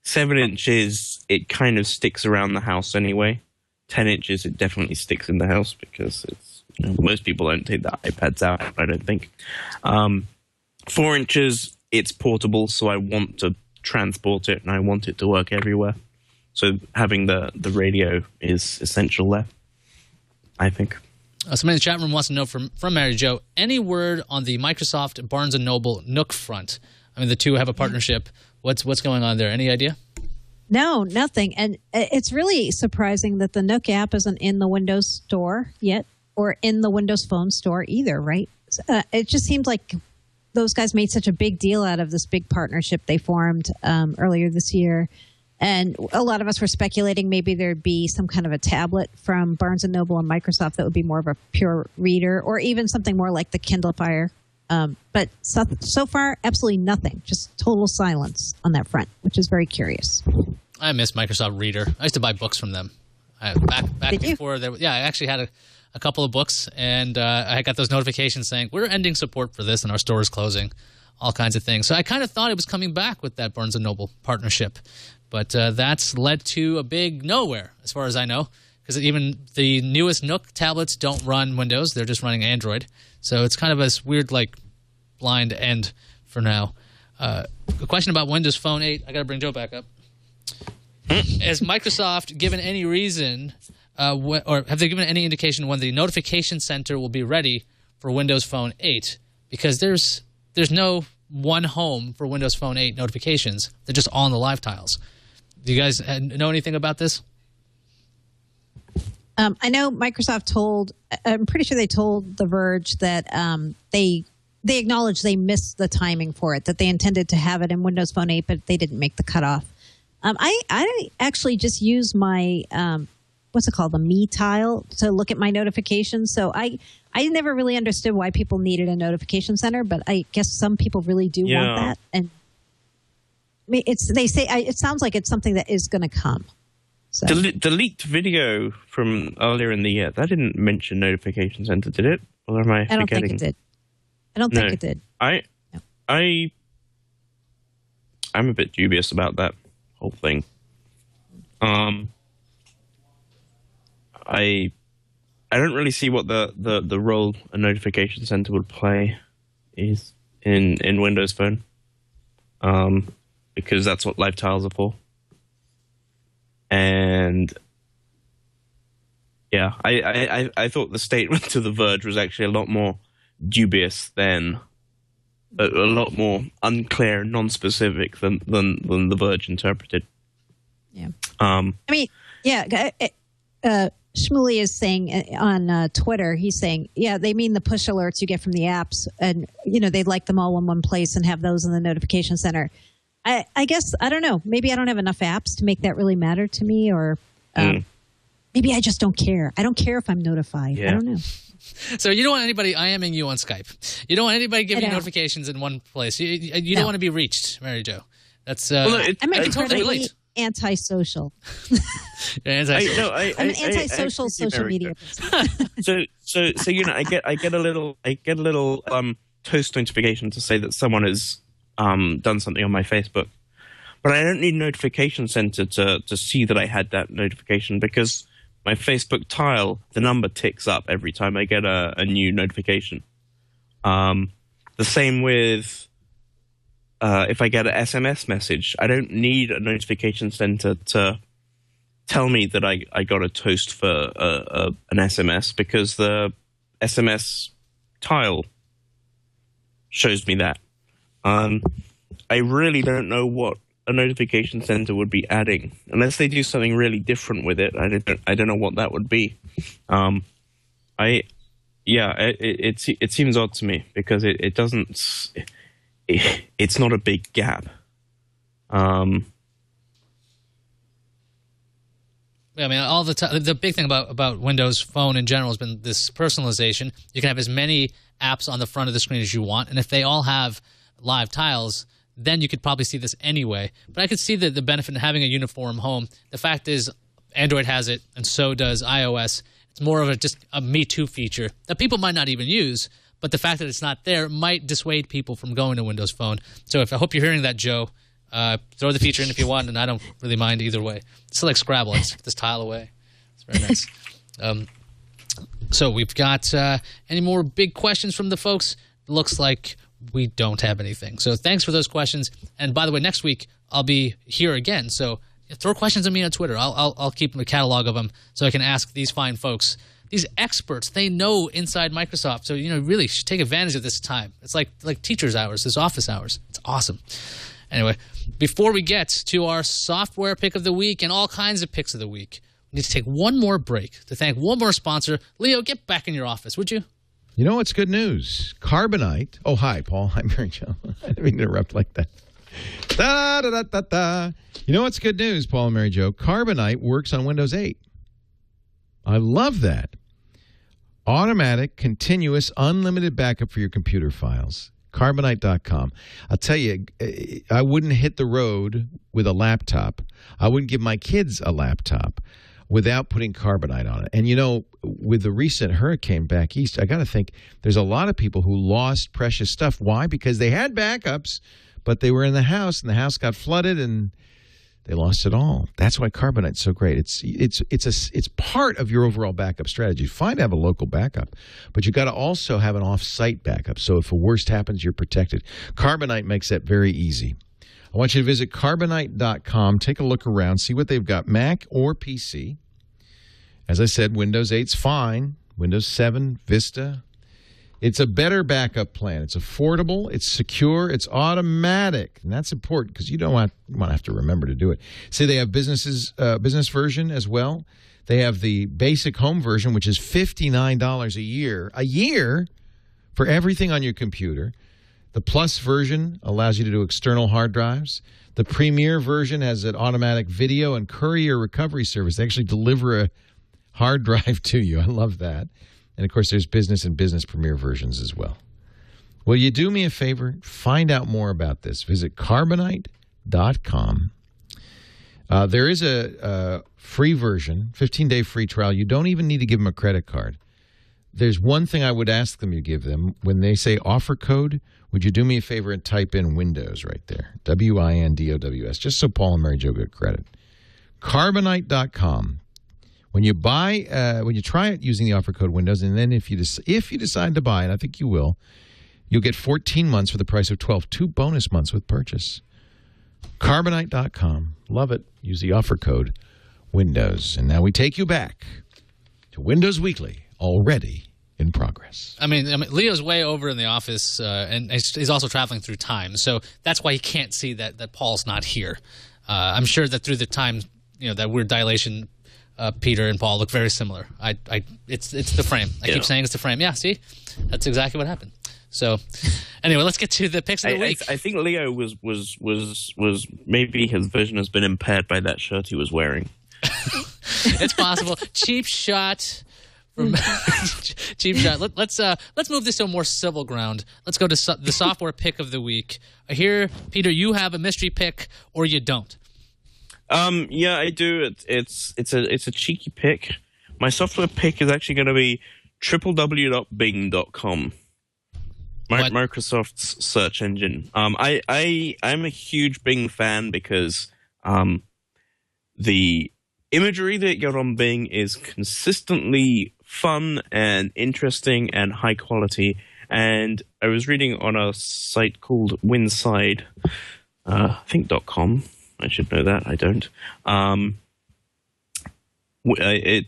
7 inches, it kind of sticks around the house anyway. 10 inches, it definitely sticks in the house because it's most people don't take the iPads out, I don't think. 4 inches, it's portable, so I want to transport it and I want it to work everywhere. So having the radio is essential there, I think. Somebody in the chat room wants to know from Mary Jo, any word on the Microsoft Barnes & Noble Nook front? I mean, the two have a partnership. What's going on there? Any idea? No, nothing. And it's really surprising that the Nook app isn't in the Windows Store yet or in the Windows Phone Store either, right? It just seems like those guys made such a big deal out of this big partnership they formed earlier this year. And a lot of us were speculating maybe there'd be some kind of a tablet from Barnes & Noble and Microsoft that would be more of a pure reader or even something more like the Kindle Fire. But so far, absolutely nothing. Just total silence on that front, which is very curious. I miss Microsoft Reader. I used to buy books from them. Back before there. Yeah, I actually had a couple of books, and I got those notifications saying we're ending support for this, and our store is closing, all kinds of things. So I kind of thought it was coming back with that Barnes & Noble partnership, but that's led to a big nowhere, as far as I know, because even the newest Nook tablets don't run Windows; they're just running Android. So it's kind of this weird, like, blind end for now. A question about Windows Phone 8. I got to bring Joe back up. Has Microsoft given any reason, or have they given any indication when the notification center will be ready for Windows Phone 8? Because there's no one home for Windows Phone 8 notifications. They're just all on the live tiles. Do you guys know anything about this? I know Microsoft told, I'm pretty sure they told The Verge that they acknowledged they missed the timing for it, that they intended to have it in Windows Phone 8, but they didn't make the cutoff. I actually just use my, what's it called, the Me tile to look at my notifications. So I never really understood why people needed a notification center, but I guess some people really do want that. And I mean, it sounds like it's something that is going to come. So. The leaked video from earlier in the year, that didn't mention notification center, did it? Or am I forgetting? I don't think it did. I don't think it did. I'm a bit dubious about that whole thing. I don't really see what the role a notification center would play is in Windows Phone. Because that's what live tiles are for. And yeah, I thought the statement to The Verge was actually a lot more dubious than a lot more unclear, non-specific than The Verge interpreted. Yeah. I mean, yeah. Shmuley is saying on Twitter, he's saying, yeah, they mean the push alerts you get from the apps, and they'd like them all in one place and have those in the notification center. I guess, I don't know. Maybe I don't have enough apps to make that really matter to me, or maybe I just don't care. I don't care if I'm notified. Yeah. I don't know. So you don't want anybody IMing you on Skype. You don't want anybody giving you notifications in one place. You don't want to be reached, Mary Jo. That's I'm incredibly antisocial. I'm an antisocial social media person. So I get a little toast notification to say that someone has done something on my Facebook, but I don't need notification center to see that I had that notification, because my Facebook tile, the number ticks up every time I get a new notification. The same with if I get an SMS message, I don't need a notification center to tell me that I got a toast for an SMS, because the SMS tile shows me that. I really don't know what a notification center would be adding, unless they do something really different with it. I don't know what that would be. It seems odd to me, because it doesn't. It's not a big gap. I mean, all the time, the big thing about Windows Phone in general has been this personalization. You can have as many apps on the front of the screen as you want, and if they all have live tiles, then you could probably see this anyway. But I could see the benefit in having a uniform home. The fact is, Android has it, and so does iOS. It's more of just a Me Too feature that people might not even use, but the fact that it's not there might dissuade people from going to Windows Phone. So I hope you're hearing that, Joe. Throw the feature in if you want, and I don't really mind either way. It's like Scrabble. Let's get this tile away. It's very nice. So we've got any more big questions from the folks? Looks like we don't have anything. So thanks for those questions. And by the way, next week I'll be here again. So throw questions at me on Twitter. I'll keep a catalog of them so I can ask these fine folks, these experts. They know inside Microsoft. So really should take advantage of this time. It's like teachers' hours, this office hours. It's awesome. Anyway, before we get to our software pick of the week and all kinds of picks of the week, we need to take one more break to thank one more sponsor. Leo, get back in your office, would you? You know what's good news? Carbonite. Oh, hi, Paul. Hi, Mary Jo. I didn't mean to interrupt like that. Da-da-da-da-da. You know what's good news, Paul and Mary Jo? Carbonite works on Windows 8. I love that. Automatic, continuous, unlimited backup for your computer files. Carbonite.com. I'll tell you, I wouldn't hit the road with a laptop. I wouldn't give my kids a laptop without putting carbonite on it. And, with the recent hurricane back east, I got to think there's a lot of people who lost precious stuff. Why? Because they had backups, but they were in the house, and the house got flooded, and they lost it all. That's why carbonite's so great. It's part of your overall backup strategy. It's fine to have a local backup, but you got to also have an off-site backup. So if the worst happens, you're protected. Carbonite makes that very easy. I want you to visit carbonite.com, take a look around, see what they've got, Mac or PC. As I said, Windows 8's fine. Windows 7, Vista. It's a better backup plan. It's affordable, it's secure, it's automatic. And that's important because you don't want to have to remember to do it. Say they have business version as well. They have the basic home version, which is $59 a year for everything on your computer. The Plus version allows you to do external hard drives. The Premier version has an automatic video and courier recovery service. They actually deliver a hard drive to you. I love that. And, of course, there's business and business Premier versions as well. Will you do me a favor? Find out more about this. Visit carbonite.com. There is a free version, 15-day free trial. You don't even need to give them a credit card. There's one thing I would ask them you give them. When they say offer code, would you do me a favor and type in Windows right there, WINDOWS, just so Paul and Mary Jo get credit. Carbonite.com. When you try it using the offer code Windows, and then if you decide to buy, and I think you will, you'll get 14 months for the price of 12, 2 bonus months with purchase. Carbonite.com. Love it. Use the offer code Windows. And now we take you back to Windows Weekly, already in progress. I mean, Leo's way over in the office, and he's also traveling through time, so that's why he can't see that Paul's not here. I'm sure that through the time, that weird dilation, Peter and Paul look very similar. It's the frame. I keep saying it's the frame. Yeah, see, that's exactly what happened. So, anyway, let's get to the picks of the week. I think Leo was maybe his vision has been impaired by that shirt he was wearing. It's possible. Cheap shot. Cheap shot. Let's move this to a more civil ground. Let's go to the software pick of the week. I hear, Peter, you have a mystery pick, or you don't. Yeah, I do. It's a cheeky pick. My software pick is actually going to be www.bing.com. Microsoft's search engine. I'm a huge Bing fan because the imagery that you get on Bing is consistently fun and interesting and high quality. And I was reading on a site called Winside, I think .com. I should know that. I don't.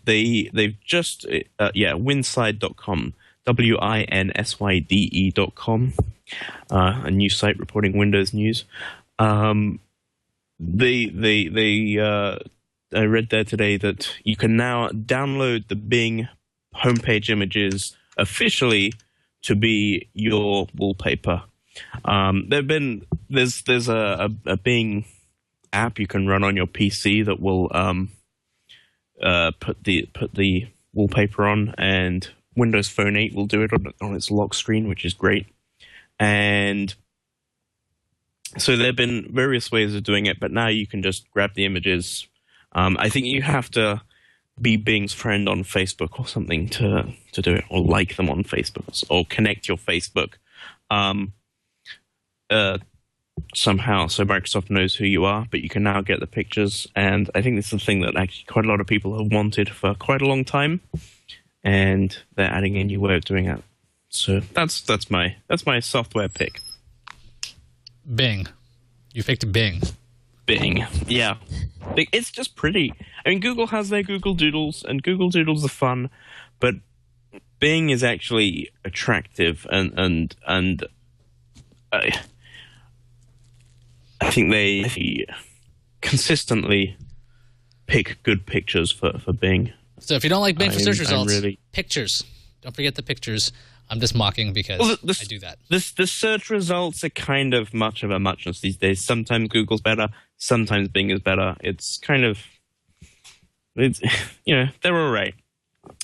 They've just winside.com, WINSYDE.com, a news site reporting Windows news. I read there today that you can now download the Bing homepage images officially to be your wallpaper. There's a Bing app you can run on your PC that will put the wallpaper on, and Windows Phone 8 will do it on its lock screen, which is great. And so there have been various ways of doing it, but now you can just grab the images. I think you have to be Bing's friend on Facebook or something to do it, or like them on Facebook, or connect your Facebook somehow, so Microsoft knows who you are, but you can now get the pictures. And I think this is the thing that actually quite a lot of people have wanted for quite a long time, and they're adding a new way of doing it. So that's my software pick. Bing. You picked Bing. Bing. Yeah. It's just pretty. I mean, Google has their Google Doodles, and Google Doodles are fun, but Bing is actually attractive, and I think they consistently pick good pictures for Bing. So if you don't like Bing for search results, pictures. Don't forget the pictures. I'm just mocking because I do that. The search results are kind of much of a muchness these days. Sometimes Google's better, sometimes Bing is better. It's kind of, they're all right.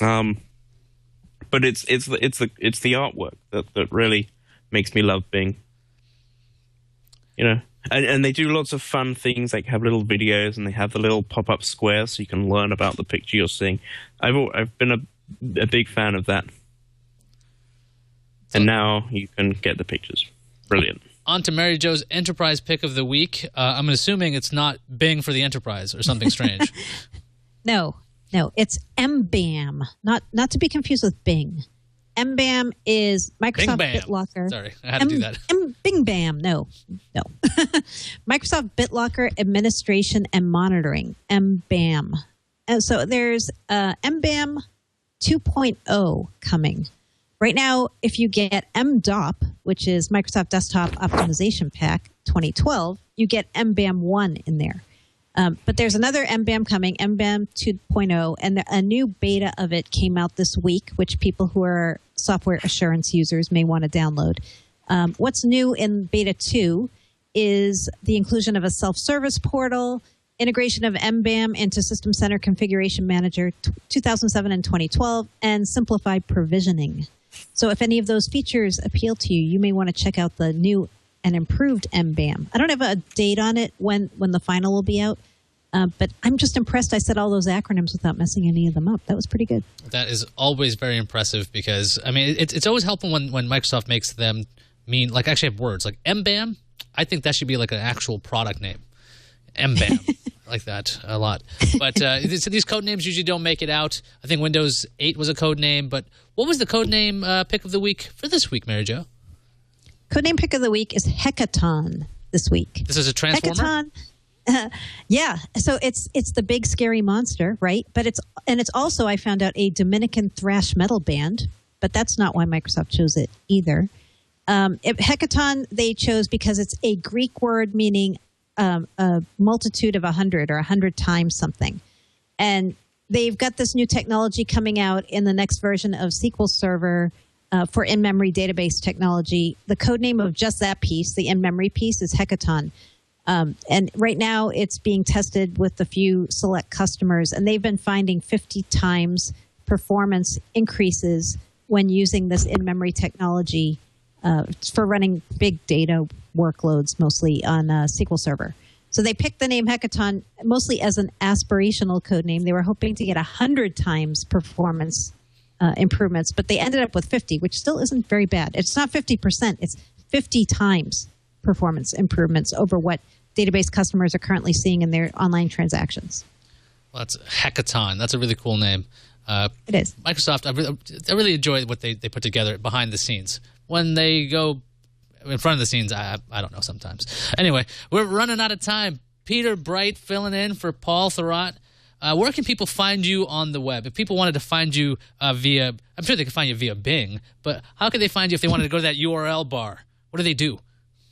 But it's the artwork that really makes me love Bing. And they do lots of fun things, like have little videos, and they have the little pop-up squares so you can learn about the picture you're seeing. I've been a big fan of that. And now you can get the pictures. Brilliant. On to Mary Jo's Enterprise pick of the week. I'm assuming it's not Bing for the Enterprise or something strange. No, it's MBAM, not to be confused with Bing. MBAM is Microsoft BitLocker. Sorry, I had to do that. Bing Bam, no. Microsoft BitLocker Administration and Monitoring, MBAM. And so there's MBAM 2.0 coming. Right now, if you get MDOP, which is Microsoft Desktop Optimization Pack 2012, you get MBAM 1 in there. But there's another MBAM coming, MBAM 2.0, and a new beta of it came out this week, which people who are software assurance users may want to download. What's new in beta 2 is the inclusion of a self-service portal, integration of MBAM into System Center Configuration Manager 2007 and 2012, and simplified provisioning. So if any of those features appeal to you, you may want to check out the new and improved MBAM. I don't have a date on it when the final will be out, but I'm just impressed I said all those acronyms without messing any of them up. That was pretty good. That is always very impressive because, I mean, it's always helpful when Microsoft makes them mean, like, actually have words. Like MBAM, I think that should be like an actual product name. MBAM. I like that a lot. But these code names usually don't make it out. I think Windows 8 was a code name. But what was the code name pick of the week for this week, Mary Jo? Codename pick of the week is Hekaton this week. This is a transformer? Hekaton. Yeah. So it's the big scary monster, right? But it's also, I found out, a Dominican thrash metal band. But that's not why Microsoft chose it either. Hekaton they chose because it's a Greek word meaning a multitude of 100 or 100 times something. And they've got this new technology coming out in the next version of SQL Server for in-memory database technology. The code name of just that piece, the in-memory piece, is Hekaton. And right now it's being tested with a few select customers, and they've been finding 50 times performance increases when using this in-memory technology for running big data workloads, mostly on SQL Server. So they picked the name Hekaton mostly as an aspirational code name. They were hoping to get 100 times performance improvements, but they ended up with 50, which still isn't very bad. It's not 50%. It's 50 times performance improvements over what database customers are currently seeing in their online transactions. Well, that's Hekaton. That's a really cool name. It is. Microsoft, I really enjoy what they put together behind the scenes. When they go in front of the scenes, I don't know sometimes. Anyway, we're running out of time. Peter Bright filling in for Paul Thurrott. Where can people find you on the web? If people wanted to find you via, I'm sure they could find you via Bing, but how could they find you if they wanted to go to that URL bar? What do they do?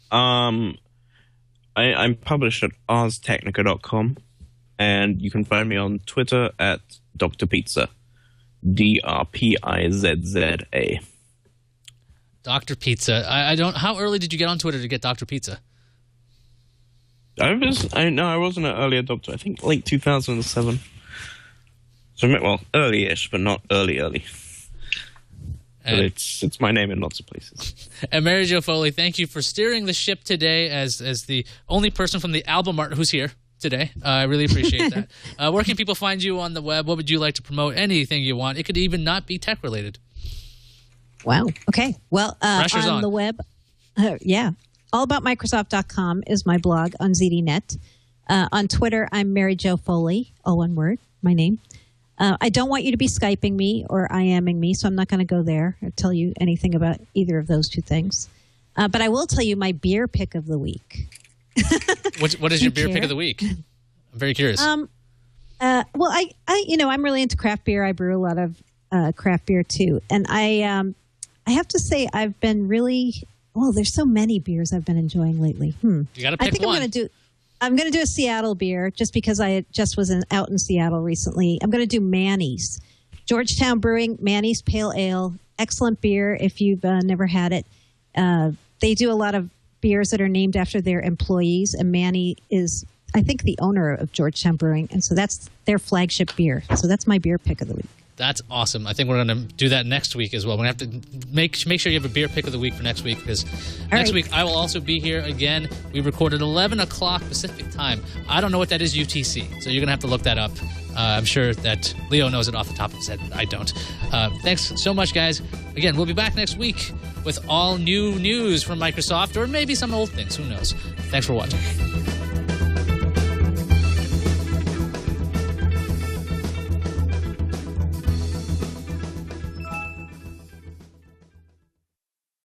I'm published at arstechnica.com, and you can find me on Twitter at Dr. Pizza, DRPIZZA. Dr. Pizza. I don't. How early did you get on Twitter to get Dr. Pizza? I wasn't an early adopter. I think late 2007. So, well, early-ish, but not early. But it's my name in lots of places. And Mary Jo Foley, thank you for steering the ship today as the only person from the album art who's here today. I really appreciate that. Where can people find you on the web? What would you like to promote? Anything you want. It could even not be tech-related. Wow. Okay. Well, on the web, allaboutmicrosoft.com is my blog on ZDNet. On Twitter, I'm Mary Jo Foley, all one word, my name. I don't want you to be Skyping me or IMing me, so I'm not going to go there or tell you anything about either of those two things. But I will tell you my beer pick of the week. What is your beer pick of the week? I'm very curious. Well, I'm really into craft beer. I brew a lot of craft beer too, and I have to say I've been really there's so many beers I've been enjoying lately. You got to pick one. I'm going to do a Seattle beer just because I just was out in Seattle recently. I'm going to do Manny's. Georgetown Brewing, Manny's Pale Ale. Excellent beer if you've never had it. They do a lot of beers that are named after their employees, and Manny is, I think, the owner of Georgetown Brewing, and so that's their flagship beer. So that's my beer pick of the week. That's awesome. I think we're going to do that next week as well. We're going to have to make sure you have a beer pick of the week for next week, because next week I will also be here again. We recorded 11 o'clock Pacific time. I don't know what that is UTC, so you're going to have to look that up. I'm sure that Leo knows it off the top of his head. I don't. Thanks so much, guys. Again, we'll be back next week with all new news from Microsoft, or maybe some old things. Who knows? Thanks for watching.